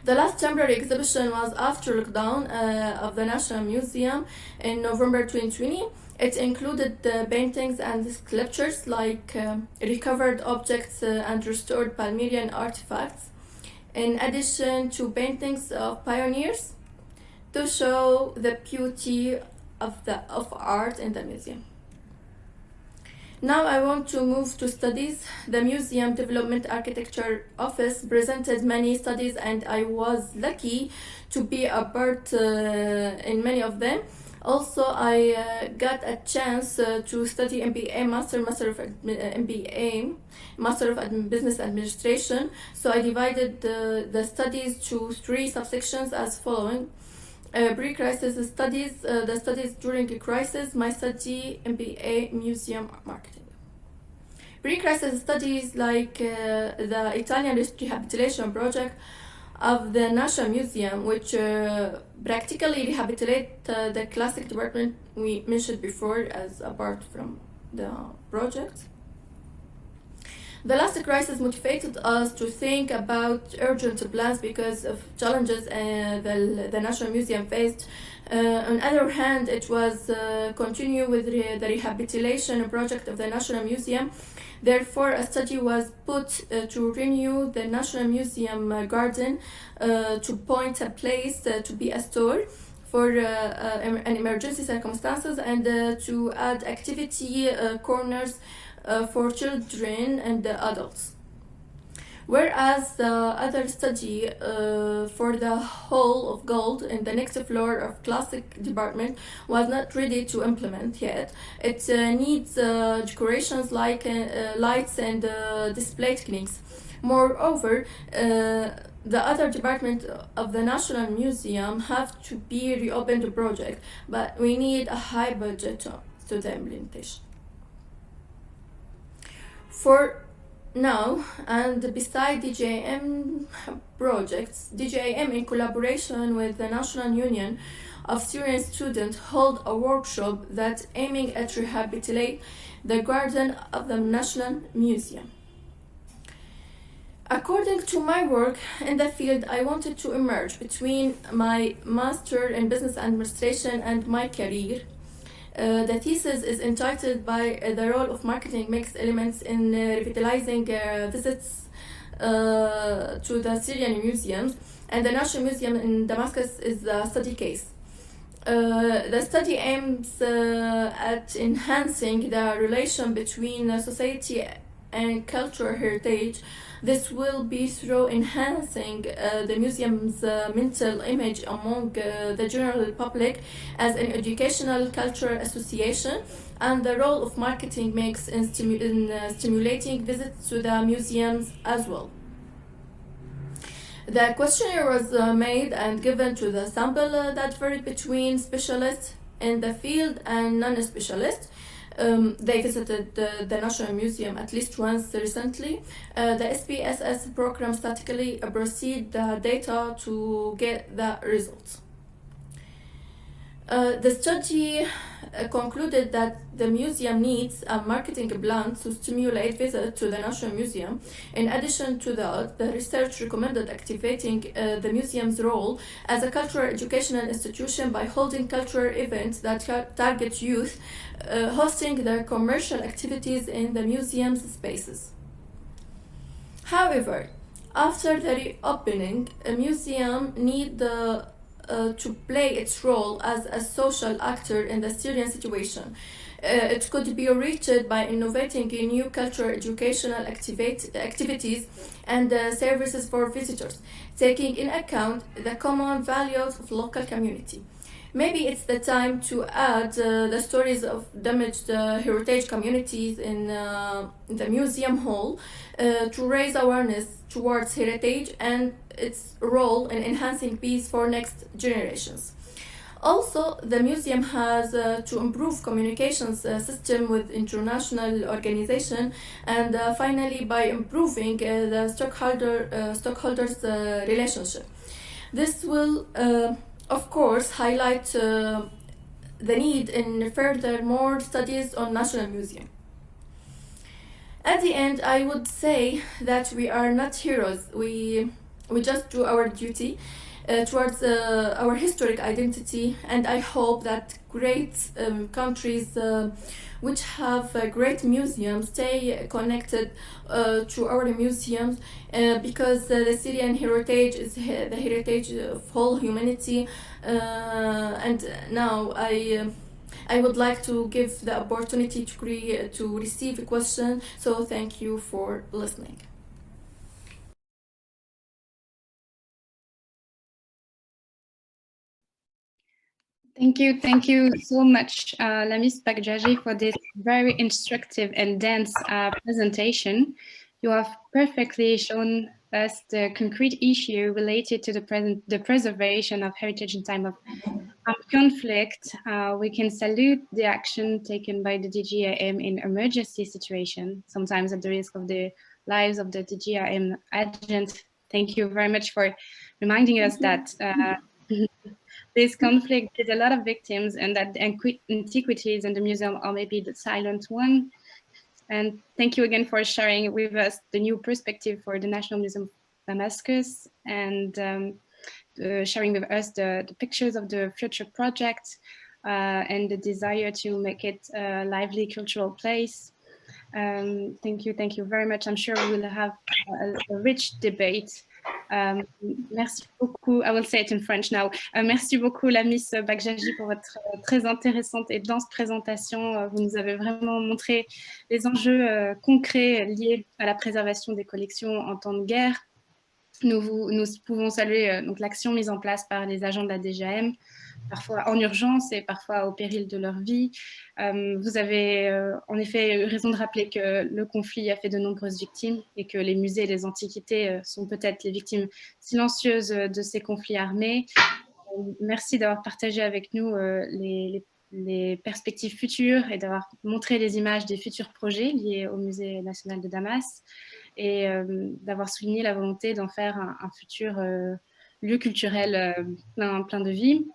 The last temporary exhibition was after lockdown of the National Museum in November 2020. It included paintings and sculptures like recovered objects and restored Palmyrian artifacts, in addition to paintings of pioneers, to show the beauty of art in the museum. Now I want to move to studies. The Museum Development Architecture Office presented many studies, and I was lucky to be a part in many of them. Also, I got a chance to study MBA, Master of Business Administration. So I divided the studies to 3 subsections as following. Pre-crisis studies, the studies during a crisis, my study MBA Museum Marketing. Pre-crisis studies like the Italian rehabilitation project of the National Museum, which practically rehabilitate the classic department we mentioned before as apart from the project. The last crisis motivated us to think about urgent plans because of challenges the National Museum faced. On the other hand, it was continue with the rehabilitation project of the National Museum. Therefore, a study was put to renew the National Museum garden, to point a place to be a store for an emergency circumstances, and to add activity corners for children and adults. Whereas the other study for the Hall of Gold in the next floor of Classic department was not ready to implement yet. It needs decorations like lights and display techniques. Moreover, the other department of the National Museum have to be reopened the project, but we need a high budget to the implementation. For now, and beside DGIM projects, DGIM in collaboration with the National Union of Syrian Students hold a workshop that's aiming at rehabilitate the garden of the National Museum. According to my work in the field, I wanted to emerge between my master in business administration and my career. The thesis is entitled by the role of marketing mixed elements in revitalizing visits to the Syrian museums, and the National Museum in Damascus is the study case. The study aims at enhancing the relation between society and cultural heritage. This will be through enhancing the museum's mental image among the general public as an educational cultural association, and the role of marketing mix in stimulating visits to the museums as well. The questionnaire was made and given to the sample that varied between specialists in the field and non-specialists. They visited the National Museum at least once recently. The SPSS program statically proceeds the data to get the results. The study concluded that the museum needs a marketing plan to stimulate visits to the National Museum. In addition to that, the research recommended activating the museum's role as a cultural educational institution by holding cultural events that target youth, hosting their commercial activities in the museum's spaces. However, after the reopening, a museum needs to play its role as a social actor in the Syrian situation. It could be reached by innovating in new cultural educational activities and services for visitors, taking in account the common values of local community. Maybe it's the time to add the stories of damaged heritage communities in the museum hall to raise awareness towards heritage and its role in enhancing peace for next generations. Also, the museum has to improve communications system with international organization, and finally by improving the stockholders relationship. This will of course highlight the need in further more studies on National Museum. At the end, I would say that we are not heroes. We just do our duty towards our historic identity, and I hope that great countries which have great museums stay connected to our museums because the Syrian heritage is the heritage of whole humanity, and now I would like to give the opportunity to receive a question, so thank you for listening. Thank you so much, Lamis Bakjaji, for this very instructive and dense presentation. You have perfectly shown us the concrete issue related to the preservation of heritage in time of conflict. We can salute the action taken by the DGIM in emergency situation, sometimes at the risk of the lives of the DGIM agent. Thank you very much for reminding us that this conflict did a lot of victims, and that the antiquities in the museum are maybe the silent one. And thank you again for sharing with us the new perspective for the National Museum of Damascus, and sharing with us the pictures of the future project and the desire to make it a lively cultural place. Thank you very much. I'm sure we will have a rich debate Merci beaucoup. I will say it in French now. Merci beaucoup, la Miss Bagjaji, pour votre très intéressante et dense présentation. Vous nous avez vraiment montré les enjeux concrets liés à la préservation des collections en temps de guerre. Nous pouvons saluer donc l'action mise en place par les agents de la DGAM, parfois en urgence et parfois au péril de leur vie. Vous avez en effet eu raison de rappeler que le conflit a fait de nombreuses victimes et que les musées et les antiquités sont peut-être les victimes silencieuses de ces conflits armés. Merci d'avoir partagé avec nous les perspectives futures et d'avoir montré les images des futurs projets liés au Musée national de Damas et d'avoir souligné la volonté d'en faire un futur lieu culturel plein de vie.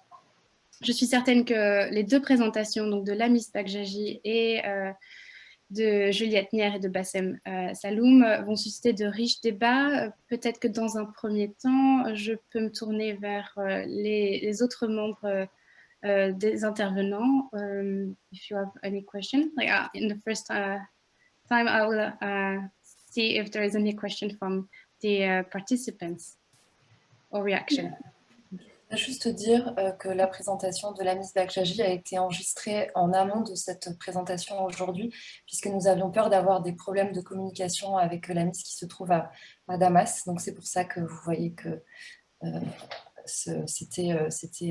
Je suis certaine que les deux présentations, donc de la Miss Bagjaji et de Juliette Nier et de Bassem Saloum, vont susciter de riches débats. Peut-être que dans un premier temps, je peux me tourner vers les autres membres des intervenants. If you have any question, like in the first time, I will see if there is any question from the participants or reaction. Je vais juste dire que la présentation de la Miss Bagjaji a été enregistrée en amont de cette présentation aujourd'hui, puisque nous avions peur d'avoir des problèmes de communication avec la Miss qui se trouve à Damas. Donc c'est pour ça que vous voyez que c'était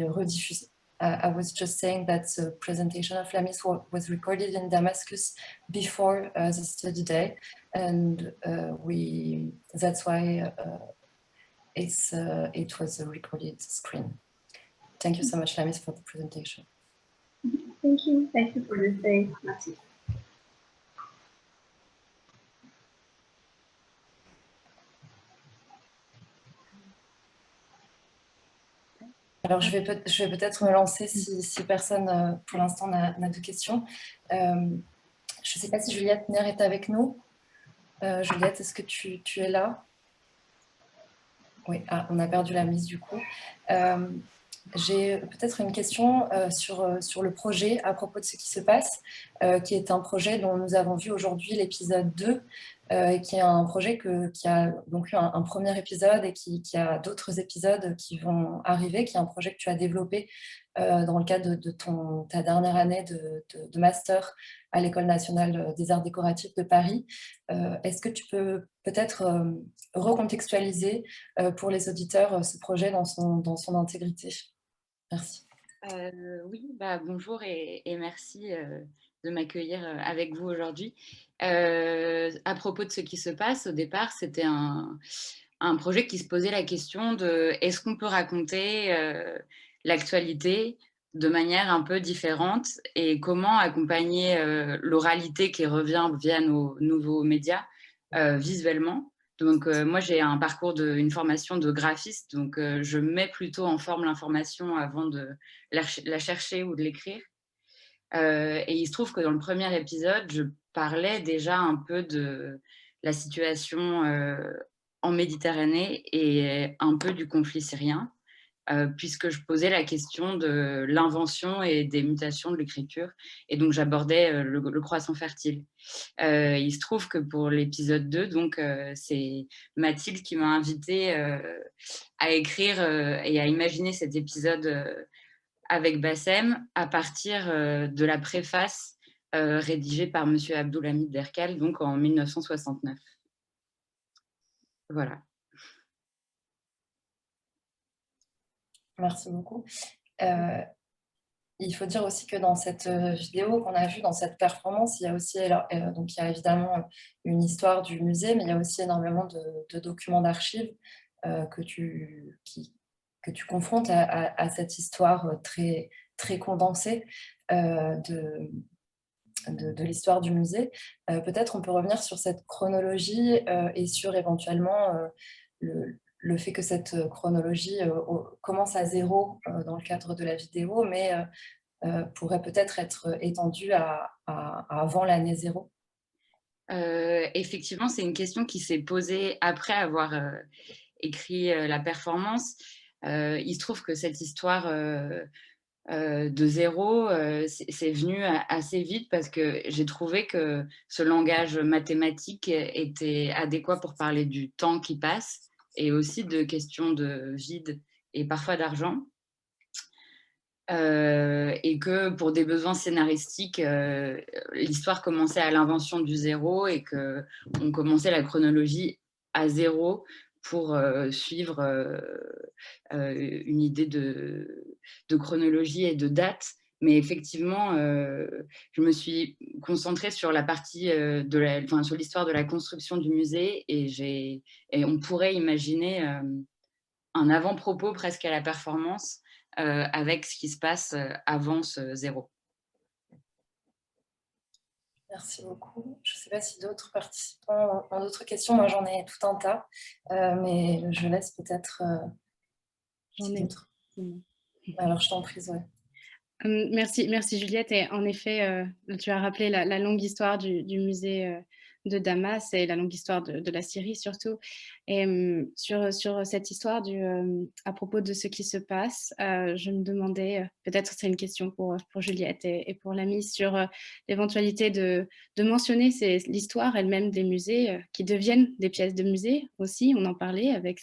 rediffusé. I was just saying that the presentation of la Miss was recorded in Damascus before the study day, and that's why it was a recorded screen. Thank you so much, Lamis, for the presentation. Thank you for this day. Merci. Alors, je vais peut-être me lancer si personne, pour l'instant, n'a de questions. Je ne sais pas si Juliette Nier est avec nous. Juliette, est-ce que tu es là? Oui, on a perdu la mise du coup. J'ai peut-être une question sur le projet à propos de ce qui se passe, qui est un projet dont nous avons vu aujourd'hui l'épisode 2, et qui est un projet qui a donc eu un premier épisode et qui a d'autres épisodes qui vont arriver, qui est un projet que tu as développé dans le cadre de ta dernière année de master à l'École nationale des arts décoratifs de Paris. Est-ce que tu peux peut-être recontextualiser pour les auditeurs ce projet dans son intégrité? Merci. Oui, bonjour et merci de m'accueillir avec vous aujourd'hui. À propos de ce qui se passe, au départ, c'était un projet qui se posait la question de est-ce qu'on peut raconter l'actualité de manière un peu différente et comment accompagner l'oralité qui revient via nos nouveaux médias visuellement. Donc, moi, j'ai un parcours une formation de graphiste, donc je mets plutôt en forme l'information avant de la chercher ou de l'écrire. Et il se trouve que dans le premier épisode, je parlais déjà un peu de la situation en Méditerranée et un peu du conflit syrien, puisque je posais la question de l'invention et des mutations de l'écriture. Et donc, j'abordais le croissant fertile. Il se trouve que pour l'épisode 2, donc, c'est Mathilde qui m'a invitée à écrire et à imaginer cet épisode avec Bassem à partir de la préface rédigée par M. Abdulhamid Derkal, donc en 1969. Voilà. Merci beaucoup. Il faut dire aussi que dans cette vidéo qu'on a vue, dans cette performance, il y a aussi donc il y a évidemment une histoire du musée, mais il y a aussi énormément de documents d'archives que tu confrontes à cette histoire très, très condensée de l'histoire du musée. Peut-être on peut revenir sur cette chronologie et sur éventuellement le fait que cette chronologie commence à 0 dans le cadre de la vidéo, mais pourrait peut-être être étendue à avant l'année 0. Effectivement, c'est une question qui s'est posée après avoir écrit la performance. Il se trouve que cette histoire de 0, c'est venu assez vite parce que j'ai trouvé que ce langage mathématique était adéquat pour parler du temps qui passe et aussi de questions de vide et parfois d'argent. Et que pour des besoins scénaristiques, l'histoire commençait à l'invention du zéro et qu'on commençait la chronologie à zéro pour suivre une idée de chronologie et de date. Mais effectivement, je me suis concentrée sur la partie sur l'histoire de la construction du musée et on pourrait imaginer un avant-propos presque à la performance avec ce qui se passe avant ce zéro. Merci beaucoup. Je ne sais pas si d'autres participants ont d'autres questions. Moi, j'en ai tout un tas, mais je laisse peut-être d'autres. Alors, je t'en prie, Zoé. Merci Juliette. Et en effet, tu as rappelé la longue histoire du musée de Damas et la longue histoire de la Syrie surtout. Et sur cette histoire à propos de ce qui se passe, je me demandais, peut-être c'est une question pour Juliette et pour l'ami, sur l'éventualité de mentionner l'histoire elle-même des musées qui deviennent des pièces de musée aussi. On en parlait avec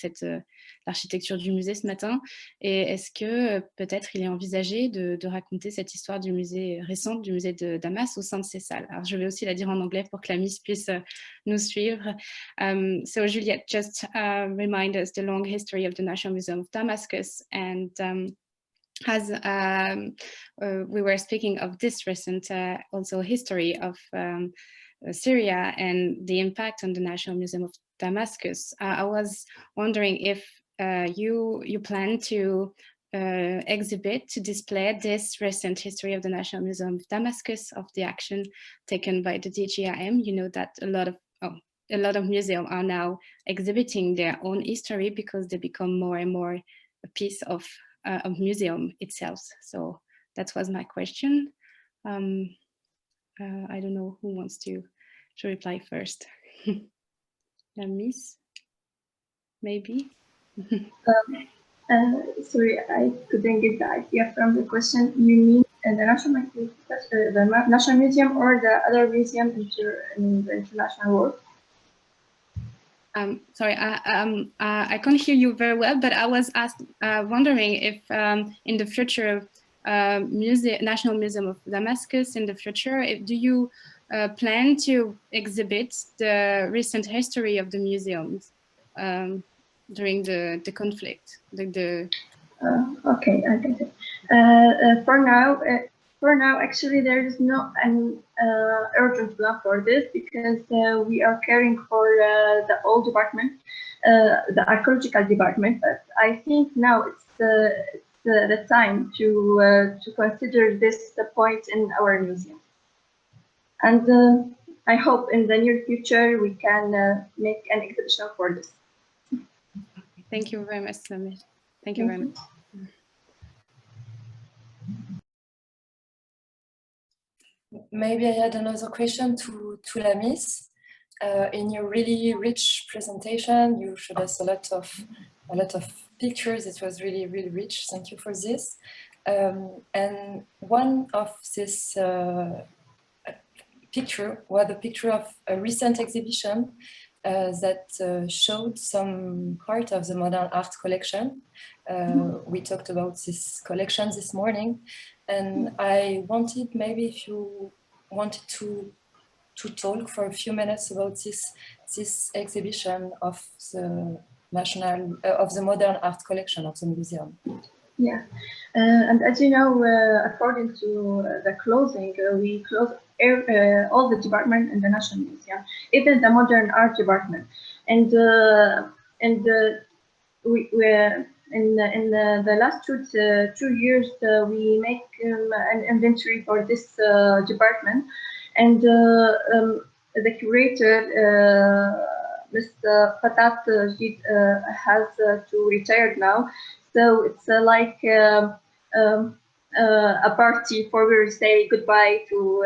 l'architecture du musée ce matin. Et est-ce que peut-être il est envisagé de raconter cette histoire du musée récente, du musée de Damas au sein de ces salles? Alors, je vais aussi la dire en anglais pour que la Miss puisse nous suivre. So Juliette, just remind us the long history of the National Museum of Damascus, and as we were speaking of this recent also history of Syria and the impact on the National Museum of Damascus, I was wondering if you plan to exhibit, to display this recent history of the National Museum of Damascus, of the action taken by the DGIM. You know that a lot of museums are now exhibiting their own history because they become more and more a piece of museum itself. So that was my question. I don't know who wants to reply first. Miss, maybe. Sorry, I couldn't get the idea from the question. You mean the National Museum or the other museum in the international world? Sorry, I can't hear you very well, but I was wondering if in the future National Museum of Damascus in the future, do you plan to exhibit the recent history of the museums during the conflict? Okay, I get it. For now, actually, there is no an urgent plan for this because we are caring for the old department, the archaeological department. But I think now it's the time to consider this the point in our museum. And I hope in the near future we can make an exhibition for this. Thank you very much, Samir. Thank you very much. Maybe I had another question to la Miss. In your really rich presentation, you showed us a lot of pictures. It was really, really rich. Thank you for this. And one of this picture was a picture of a recent exhibition that showed some part of the modern art collection. We talked about this collection this morning, and I wanted maybe if you wanted to talk for a few minutes about this exhibition of the of the modern art collection of the museum. Yeah, and as you know, according to the closing, we close all the department in the National Museum, even the modern art department, and we in the last two years we make an inventory for this department, and the curator Mr. Fatat has to retire now, so it's like a party for we say goodbye to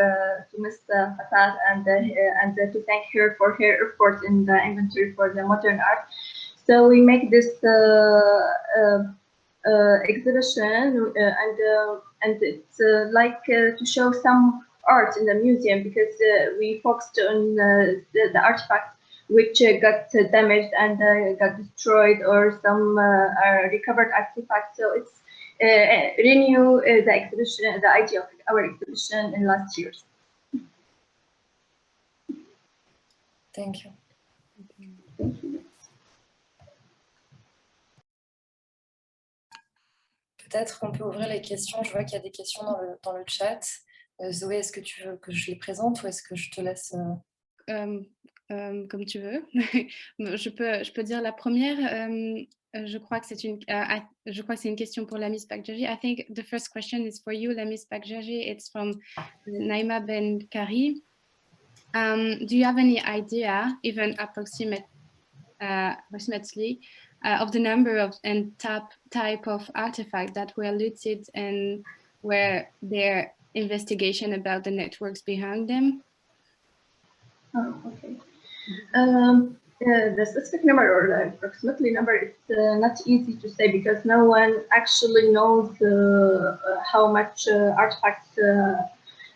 Mr. Fatat and to thank her for her effort in the inventory for the modern art. So we make this exhibition, and it's like to show some art in the museum because we focused on the artifacts which got damaged and got destroyed, or some recovered artifacts. So it's renew the exhibition, the idea of our exhibition in last years. Thank you. Thank you. Peut-être qu'on peut ouvrir les questions. Je vois qu'il y a des questions dans le chat. Zoé, est-ce que tu veux que je les présente ou est-ce que je te laisse comme tu veux. je peux dire la première. Je crois que c'est une question pour Lamis Bakjaji. I think the first question is for you, Lamis Bakjaji. It's from Naima Ben Kari. Do you have any idea, even approximately, of the number of and type of artifacts that were looted and were their investigation about the networks behind them? Oh, okay. The specific number or the approximately number is not easy to say because no one actually knows how much artifacts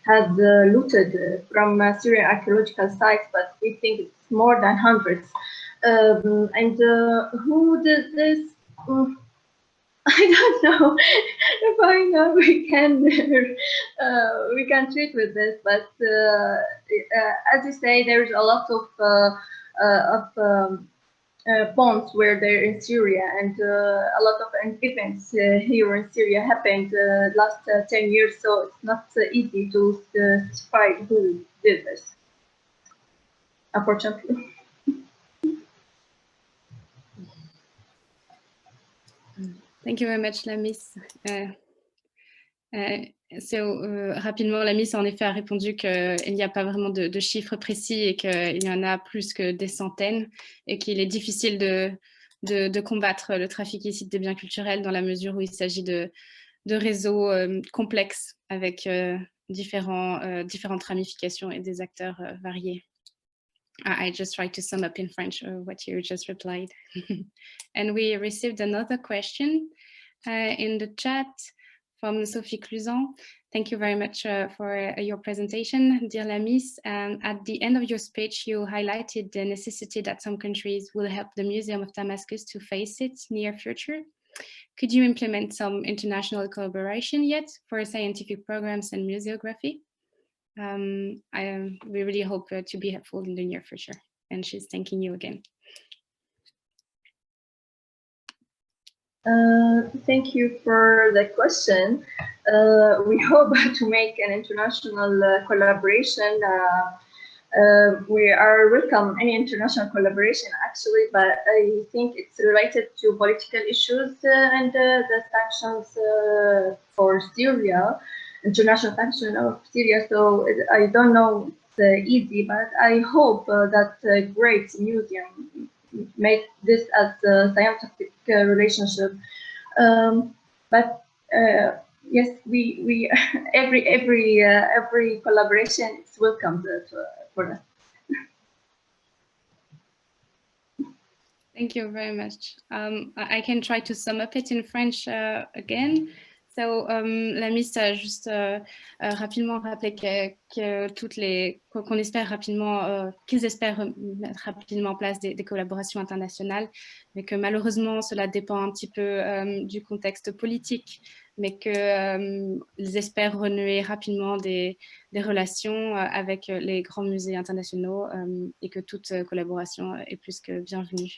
had looted from Syrian archaeological sites, but we think it's more than hundreds. And who did this? I don't know if I know we can treat with this, but as you say, there's a lot of bombs where they're in Syria, and a lot of events here in Syria happened last 10 years, so it's not easy to specify who did this, unfortunately. Thank you very much, Lamis. Rapidement, Lamis en effet a répondu qu'il n'y a pas vraiment de chiffres précis et qu'il y en a plus que des centaines et qu'il est difficile de combattre le trafic illicite des biens culturels dans la mesure où il s'agit de réseaux complexes avec différentes ramifications et des acteurs variés. I just tried to sum up in French what you just replied. And we received another question in the chat from Sophie Cluzan. Thank you very much for your presentation, dear Lamis. At the end of your speech, you highlighted the necessity that some countries will help the Museum of Damascus to face its near future. Could you implement some international collaboration yet for scientific programs and museography? We really hope to be helpful in the near future. And she's thanking you again. Thank you for the question. We hope to make an international collaboration. We are welcome any international collaboration actually, but I think it's related to political issues and the sanctions for Syria. International sanction of Syria, so I don't know it's easy, but I hope that great museum make this as a scientific relationship. But yes, we every collaboration is welcome for us. Thank you very much. I can try to sum up it in French again. So, Lamis a juste rapidement rappelé qu'on espère rapidement, qu'ils espèrent mettre rapidement en place des collaborations internationales, mais que malheureusement cela dépend un petit peu du contexte politique, mais qu'ils espèrent renouer rapidement des relations avec les grands musées internationaux et que toute collaboration est plus que bienvenue.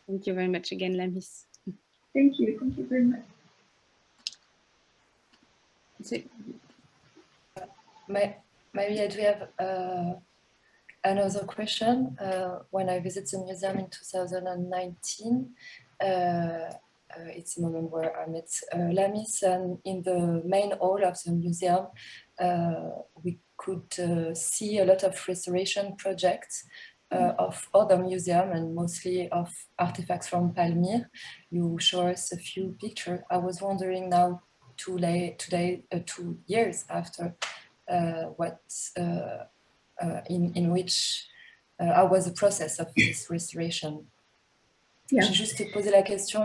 Thank you very much again, Lamis. Thank you very much. Maybe I do have another question. When I visited the museum in 2019, it's a moment where I met Lamis, and in the main hall of the museum, we could see a lot of restoration projects of other museums and mostly of artifacts from Palmyre. You show us a few pictures. I was wondering now, 2 years after, in which how was the process of this restoration? Yeah. J'ai juste posé la question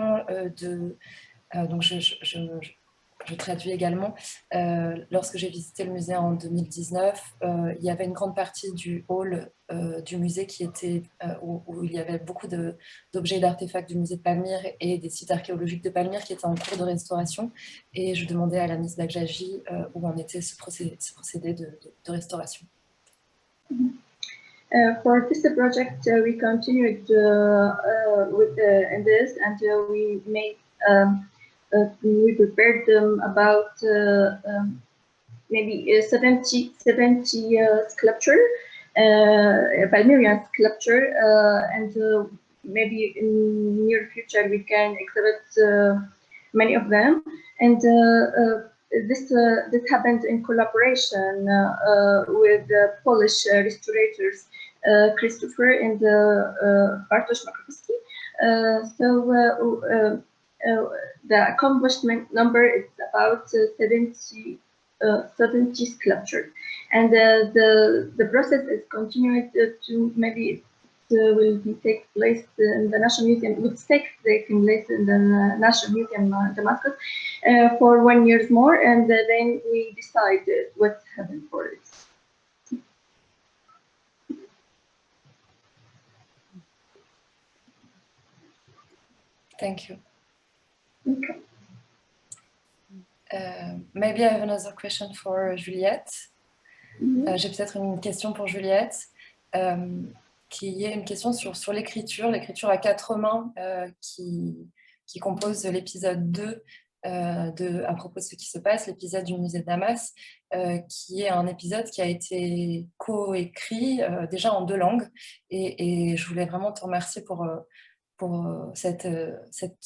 donc je traduis également. Lorsque j'ai visité le musée en 2019, il y avait une grande partie du hall du musée qui était, où il y avait beaucoup d'objets et d'artefacts du musée de Palmyre et des sites archéologiques de Palmyre qui étaient en cours de restauration. Et je demandais à la Miss Bagjaji où en était ce procédé de restauration. For this project, we continued with in this, and we made we prepared about maybe 70 sculpture, Palmyrian sculpture, and maybe in near future we can exhibit many of them. And this happened in collaboration with Polish restorators Christopher and Bartosz Makowski. The accomplishment number is about 70 sculptures, and the process is continued to maybe it will take place in the National Museum. It would take place in the National Museum Damascus for 1 year more, and then we decide what happened for it. Thank you. Okay. Maybe I have another question for Juliette. J'ai peut-être une question pour Juliette, qui est une question sur l'écriture à 4 mains qui compose l'épisode 2 à propos de ce qui se passe, l'épisode du musée de Damas, qui est un épisode qui a été coécrit déjà en 2 langues. Et je voulais vraiment te remercier pour cette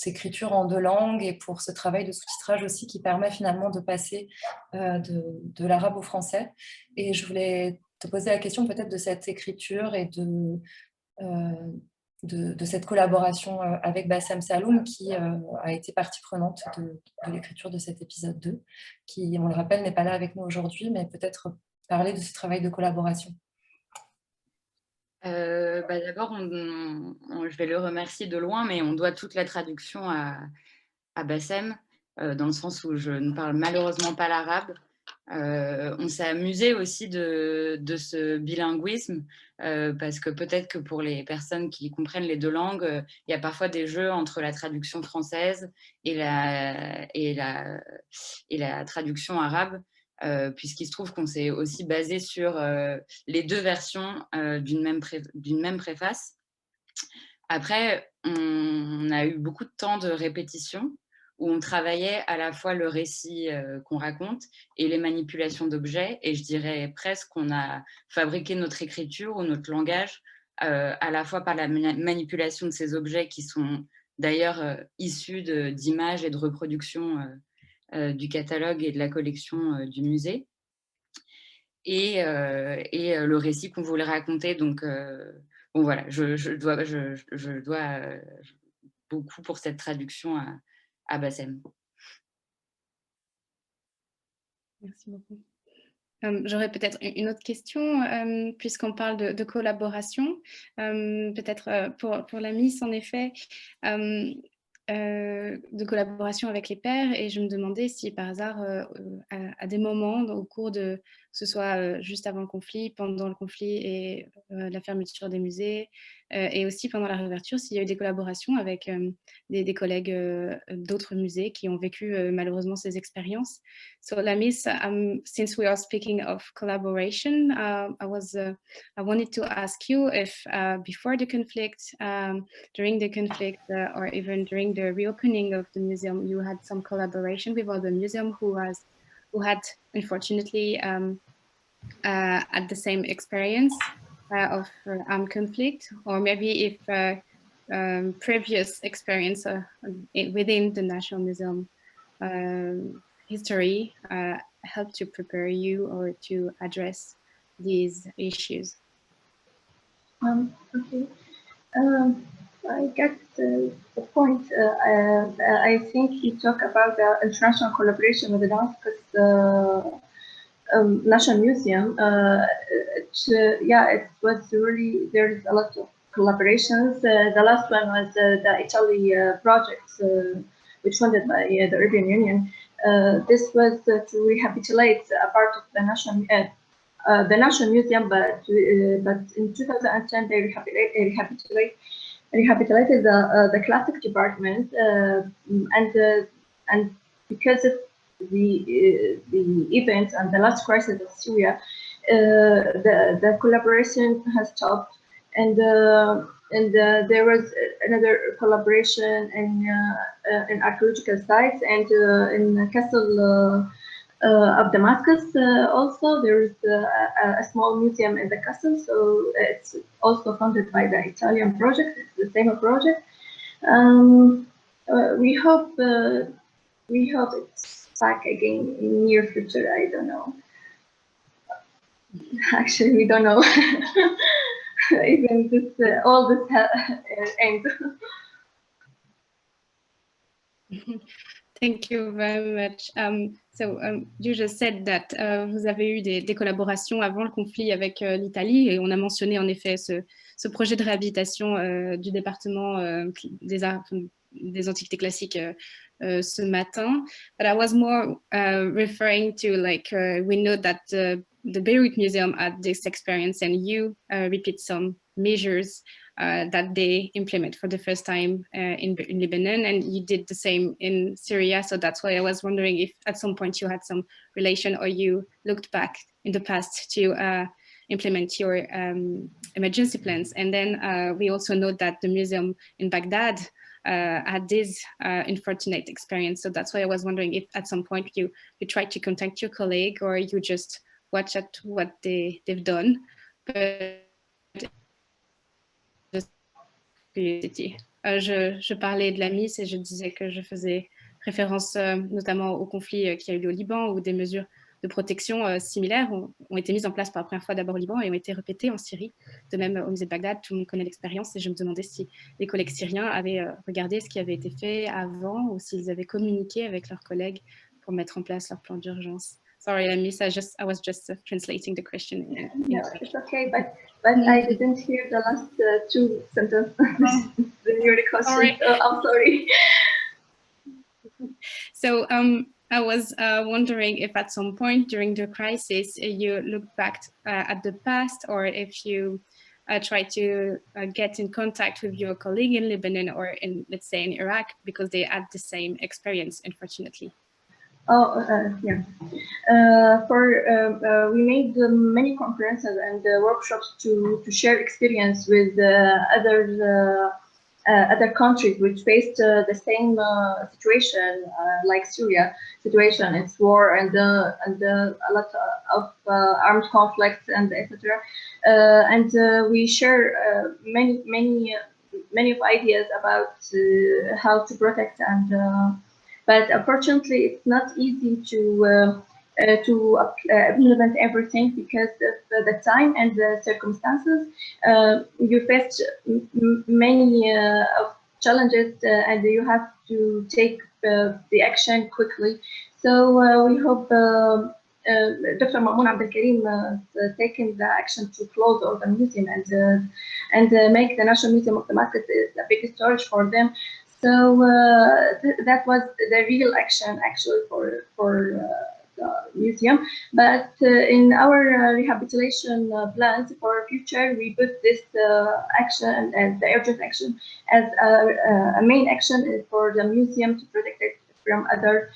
écriture en 2 langues et pour ce travail de sous-titrage aussi qui permet finalement de passer de l'arabe au français. Et je voulais te poser la question peut-être de cette écriture et de cette collaboration avec Bassem Saloum qui a été partie prenante de l'écriture de cet épisode 2, qui, on le rappelle, n'est pas là avec nous aujourd'hui, mais peut-être parler de ce travail de collaboration. D'abord, je vais le remercier de loin, mais on doit toute la traduction à Bassem, dans le sens où je ne parle malheureusement pas l'arabe. On s'est amusé aussi de ce bilinguisme, parce que peut-être que pour les personnes qui comprennent les 2 langues, il y a parfois des jeux entre la traduction française et la traduction arabe. Puisqu'il se trouve qu'on s'est aussi basé sur les 2 versions d'une même préface. Après, on a eu beaucoup de temps de répétition où on travaillait à la fois le récit qu'on raconte et les manipulations d'objets, et je dirais presque qu'on a fabriqué notre écriture ou notre langage à la fois par la manipulation de ces objets qui sont d'ailleurs issus d'images et de reproductions du catalogue et de la collection du musée, et le récit qu'on voulait raconter. Donc, bon, voilà, je dois beaucoup pour cette traduction à Bassem. Merci beaucoup. J'aurais peut-être une autre question, puisqu'on parle de collaboration. Peut-être pour la Miss, en effet, de collaboration avec les pairs, et je me demandais si par hasard à des moments au cours que ce soit juste avant le conflit, pendant le conflit et la fermeture des musées, et aussi pendant la réouverture, s'il y a eu des collaborations avec des collègues d'autres musées qui ont vécu malheureusement ces expériences. So Lamis, since we are speaking of collaboration, I wanted to ask you if before the conflict, during the conflict, or even during the reopening of the museum, you had some collaboration with other museums who had unfortunately had the same experience of armed conflict, or maybe if previous experience within the National Museum history helped to prepare you or to address these issues. Okay. I get the point. I think you talk about the international collaboration with the Damascus National Museum. It was really, there's a lot of collaborations. The last one was the Italy project, which funded by the European Union. This was to rehabilitate a part of the National Museum, but in 2010 they rehabilitated the classic department, and because of the events and the last crisis of Syria, the collaboration has stopped, and there was another collaboration in archaeological sites and in Castle of Damascus. Also, there is a small museum in the castle, so it's also funded by the Italian project. It's the same project. We hope it's back again in near future. I don't know. Actually, we don't know. Even this, all this end. Thank you very much. You just said that vous avez eu des collaborations avant le conflit avec l'Italie, et on a mentionné en effet ce projet de réhabilitation du département des antiquités classiques ce matin. But I was more referring to, like, we know that the Beirut Museum had this experience, and you repeat some measures that they implement for the first time in Lebanon, and you did the same in Syria. So that's why I was wondering if at some point you had some relation, or you looked back in the past to implement your emergency plans. And then we also know that the museum in Baghdad had this unfortunate experience. So that's why I was wondering if at some point you tried to contact your colleague, or you just watch at what they've done. But je parlais de la MIS et je disais que je faisais référence notamment au conflit qui a eu lieu au Liban, où des mesures de protection similaires ont été mises en place pour la première fois d'abord au Liban et ont été répétées en Syrie. De même au musée de Bagdad, tout le monde connaît l'expérience, et je me demandais si les collègues syriens avaient regardé ce qui avait été fait avant, ou s'ils avaient communiqué avec leurs collègues pour mettre en place leur plan d'urgence. Sorry, I missed. I was just translating the question. No, it's okay, but I didn't hear the last two sentences. The new question. I'm sorry. So I was wondering if at some point during the crisis you looked back at the past, or if you tried to get in contact with your colleague in Lebanon, or in, let's say, in Iraq, because they had the same experience, unfortunately. Yeah. We made many conferences and workshops to share experience with other countries which faced the same situation like Syria situation. It's war and a lot of armed conflicts and etc. And we share many of ideas about how to protect and. But unfortunately, it's not easy to implement everything because of the time and the circumstances. You face many challenges and you have to take the action quickly. So we hope Dr. Mamoun Abdelkarim has taken the action to close all the museum and make the National Museum of Damascus a big storage for them. So that was the real action actually for the museum. But in our rehabilitation plans for future, we put this action and the urgent action as a main action for the museum to protect it from other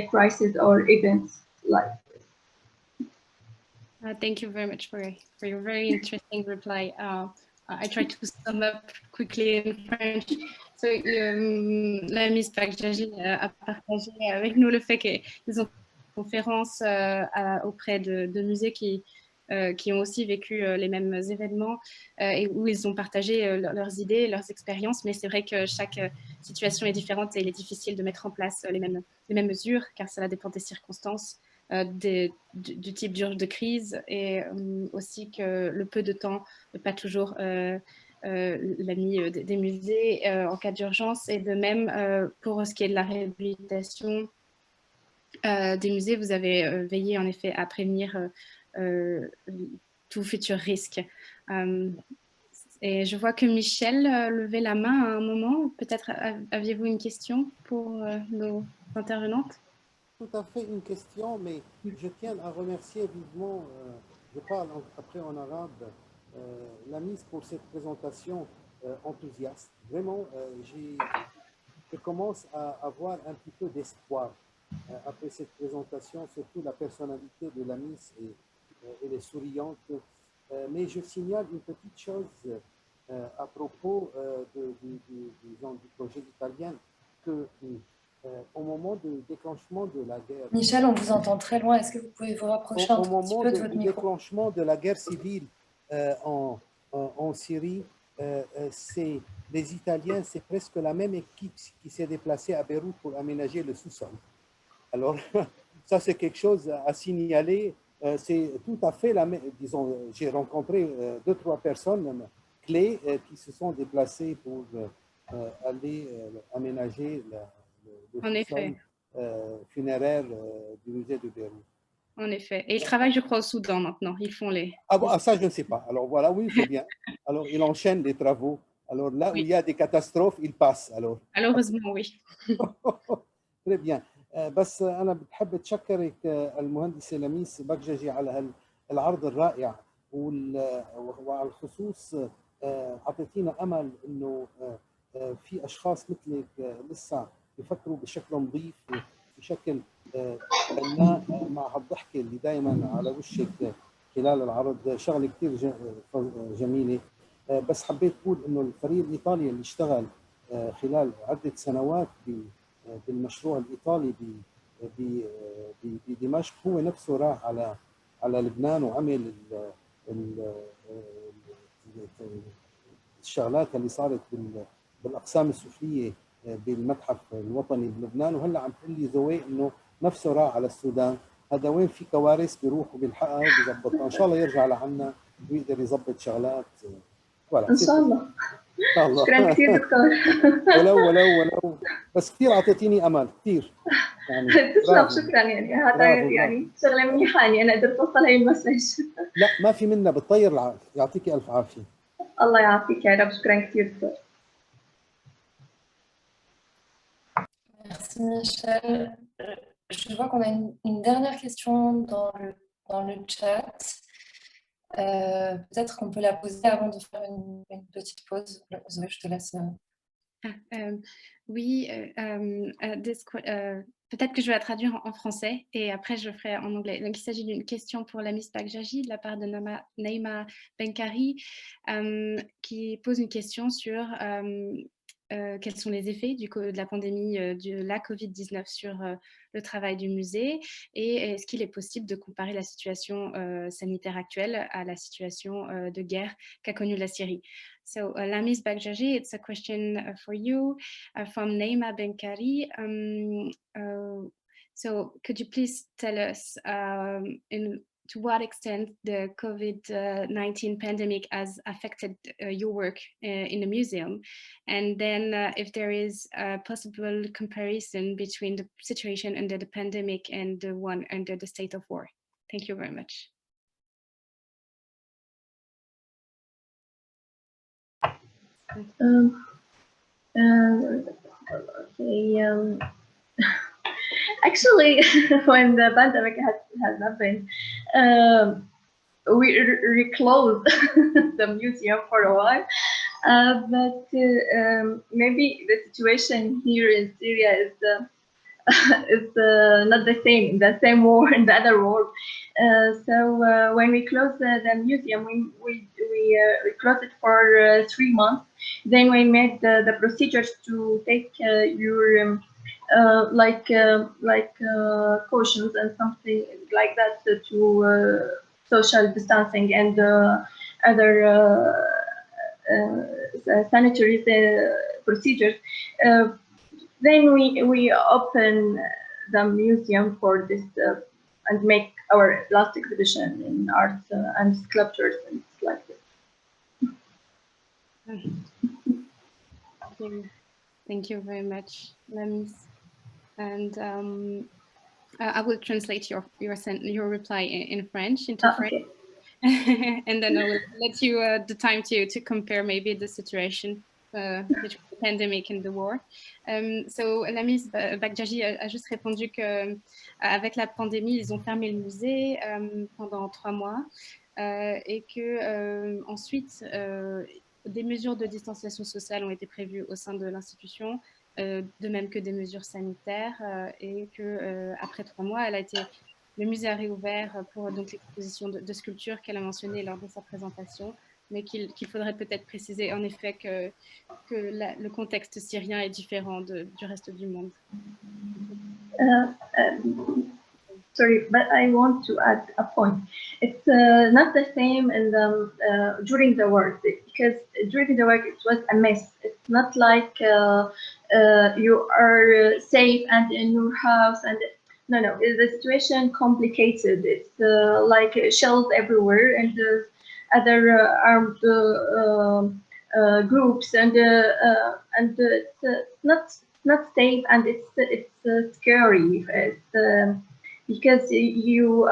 crises or events like this. Thank you very much for your very interesting reply. I try to sum up quickly in French. So, la Miss Bagdadi a partagé avec nous le fait qu'ils ont une conférence auprès de musées qui ont aussi vécu les mêmes événements et où ils ont partagé leurs idées, leurs expériences. Mais c'est vrai que chaque situation est différente et il est difficile de mettre en place les mêmes mesures, car cela dépend des circonstances, du type de crise, et aussi que le peu de temps n'est pas toujours l'ami des musées en cas d'urgence. Et de même, pour ce qui est de la réhabilitation des musées, vous avez veillé en effet à prévenir tout futur risque. Et je vois que Michel levait la main à un moment. Peut-être aviez-vous une question pour nos intervenantes? tout à fait une question, mais je tiens à remercier vivement, je parle après en arabe, la mise pour cette présentation enthousiaste. Vraiment, je commence à avoir un petit peu d'espoir après cette présentation, surtout la personnalité de la Miss et elle est souriante. Mais je signale une petite chose à propos du projet italien, que au moment du déclenchement de la guerre... Michel, on vous entend très loin. Est-ce que vous pouvez vous rapprocher un tout petit peu de votre micro? Au moment du déclenchement de la guerre civile en Syrie, les Italiens, c'est presque la même équipe qui s'est déplacée à Beyrouth pour aménager le sous-sol. Alors, ça, c'est quelque chose à signaler. C'est tout à fait la même. Disons, j'ai rencontré 2-3 personnes clés qui se sont déplacées pour aller aménager le sous-sol funéraire du musée de Beyrouth. En effet. Et ils travaillent, je crois, au Soudan maintenant. Ils font les... Ah bon, ça, je ne sais pas. Alors voilà, oui, c'est bien. Alors, ils enchaînent les travaux. Alors là où il y a des catastrophes, ils passent. Alors. Malheureusement, oui. Très bien. بس أنا بحب أتشكرك المهندسة لميس بكججي على العرض الرائع وعلى الخصوص أعطيتينا أمل إنه في أشخاص مثلك لسه يفكروا بشكل نظيف بشكل بناء مع هالضحكة اللي دائما على وشك خلال العرض، شغلة كثير جميلة. بس حبيت أقول إنه الفريق الإيطالي اللي اشتغل خلال عدة سنوات بالمشروع الإيطالي بدمشق هو نفسه راح على لبنان وعمل الشغلات اللي صارت بالأقسام السفلية بالمتحف الوطني بلبنان، وهلا عم تقول لي زوي إنه نفسه راح على السودان. هذا وين في كوارث بيروح وبيلحقها وبيظبطها، إن شاء الله يرجع لعنا ويقدر يظبط شغلات. إن شاء الله. شكرا كثير دكتور. ولو بس كثير اعطيتيني امل كثير يعني. تسلم، شكرا. يعني هذا يعني شغله منيحه اني انا قدرت اوصل هي المسج. لا ما في منا، بتطير العافيه. يعطيكي الف عافيه. الله يعافيك يا رب. شكرا كثير دكتور. Merci Michel. Je vois qu'on a une dernière question dans le chat. Peut-être qu'on peut la poser avant de faire une petite pause. Zoé, je te laisse. Oui, peut-être que je vais la traduire en français et après je ferai en anglais. Donc, il s'agit d'une question pour la Miss Bakjaji de la part de Naïma Benkari qui pose une question sur quels sont les effets de la pandémie de la Covid-19 sur le travail du musée et est-ce qu'il est possible de comparer la situation sanitaire actuelle à la situation de guerre qu'a connue la Syrie. So, Lamis Bakjaji, it's a question for you from Naïma Benkari. So, could you please tell us to what extent the COVID-19 pandemic has affected your work in the museum? And then if there is a possible comparison between the situation under the pandemic and the one under the state of war. Thank you very much. Actually, when the pandemic had happened, we reclosed the museum for a while, but maybe the situation here in Syria is not the same war in the other war. So when we closed the museum, we closed it for 3 months. Then we made the procedures to take your cautions and something like that to social distancing and other sanitary procedures. Then we open the museum for this and make our last exhibition in art and sculptures and like this. Thank you very much, Lamis. And I will translate your reply in French into French, okay. And then I will let you the time to compare maybe the situation. between the pandemic and the war. So Lamis Bakjaji a juste répondu qu'avec la pandémie, ils ont fermé le musée pendant 3 mois et que ensuite, des mesures de distanciation sociale ont été prévues au sein de l'institution, de même que des mesures sanitaires et que après 3 mois, le musée a réouvert pour donc l'exposition de sculptures qu'elle a mentionnées lors de sa présentation, mais qu'il faudrait peut-être préciser en effet que le contexte syrien est différent du reste du monde. Sorry, but I want to add a point. It's not the same in during the work, because during the work it was a mess. It's not like you are safe and in your house and no, the situation complicated. It's like shells everywhere and other armed groups and it's not safe and it's scary. It's, because you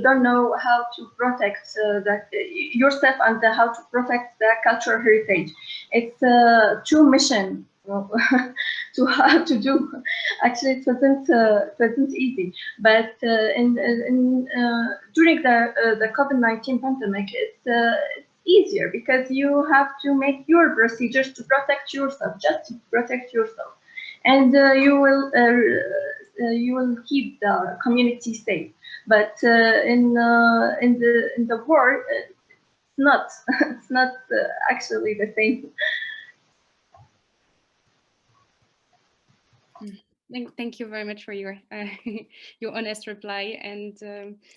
don't know how to protect yourself and how to protect the cultural heritage. It's two mission to how to do. Actually, it wasn't easy. But during the COVID-19 pandemic, it's easier because you have to make your procedures to protect yourself, just to protect yourself, and you will keep the community safe. But in the war, it's not actually the same. Thank you very much for your your honest reply, and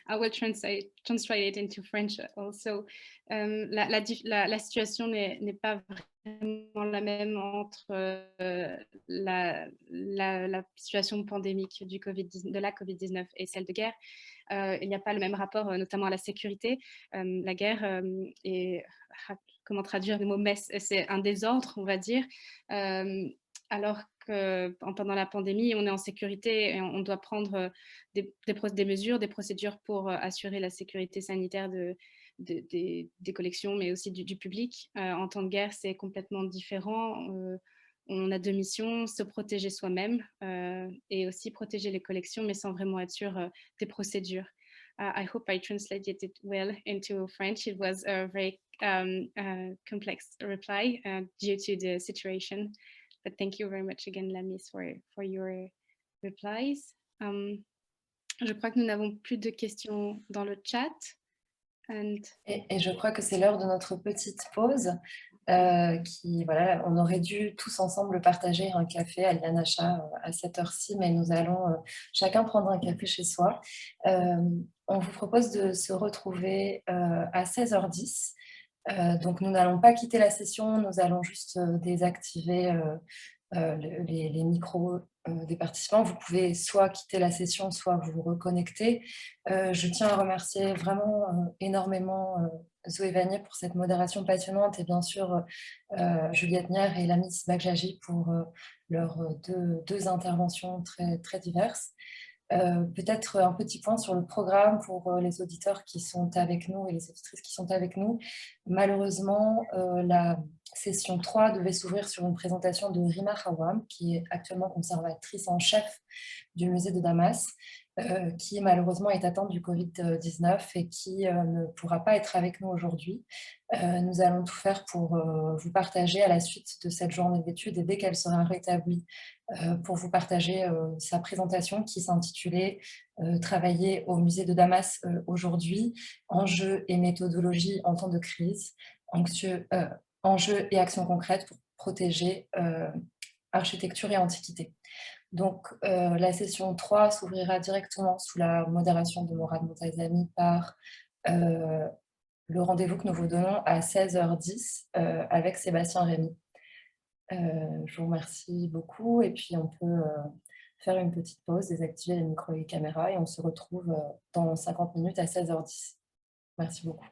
I will translate it into French also. La situation n'est pas vraiment la même entre la situation pandémique de la Covid-19 et celle de guerre. Il n'y a pas le même rapport, notamment à la sécurité. La guerre est, comment traduire le mot mess, c'est un désordre, on va dire, alors que pendant la pandémie, on est en sécurité et on doit prendre des mesures, des procédures pour assurer la sécurité sanitaire des collections, mais aussi du public. En temps de guerre, c'est complètement différent. On a 2 missions, se protéger soi-même et aussi protéger les collections, mais sans vraiment être sûr des procédures. I hope I translated it well into French. It was a very complex reply due to the situation. But thank you very much again, Lamis, for your replies. Je crois que nous n'avons plus de questions dans le chat. Et je crois que c'est l'heure de notre petite pause. Voilà, on aurait dû tous ensemble partager un café à Lianacha à cette heure-ci, mais nous allons chacun prendre un café chez soi. On vous propose de se retrouver à 16h10. Donc nous n'allons pas quitter la session, nous allons juste désactiver les micros des participants. Vous pouvez soit quitter la session, soit vous reconnecter. Je tiens à remercier vraiment énormément Zoé Vanier pour cette modération passionnante et bien sûr Juliette Nier et Lamis Bakjaji pour leurs deux interventions très, très diverses. Peut-être un petit point sur le programme pour les auditeurs qui sont avec nous et les auditrices qui sont avec nous. Malheureusement, la session 3 devait s'ouvrir sur une présentation de Rima Hawam, qui est actuellement conservatrice en chef du musée de Damas, qui malheureusement est atteinte du Covid-19 et qui ne pourra pas être avec nous aujourd'hui. Nous allons tout faire pour vous partager à la suite de cette journée d'études et dès qu'elle sera rétablie, pour vous partager sa présentation qui s'intitulait « Travailler au musée de Damas aujourd'hui, enjeux et méthodologie en temps de crise, enjeux et actions concrètes pour protéger architecture et antiquité ». Donc, la session 3 s'ouvrira directement sous la modération de Morad Montazami par le rendez-vous que nous vous donnons à 16h10 avec Sébastien Rémy. Je vous remercie beaucoup et puis on peut faire une petite pause, désactiver les micros et les caméras et on se retrouve dans 50 minutes à 16h10. Merci beaucoup.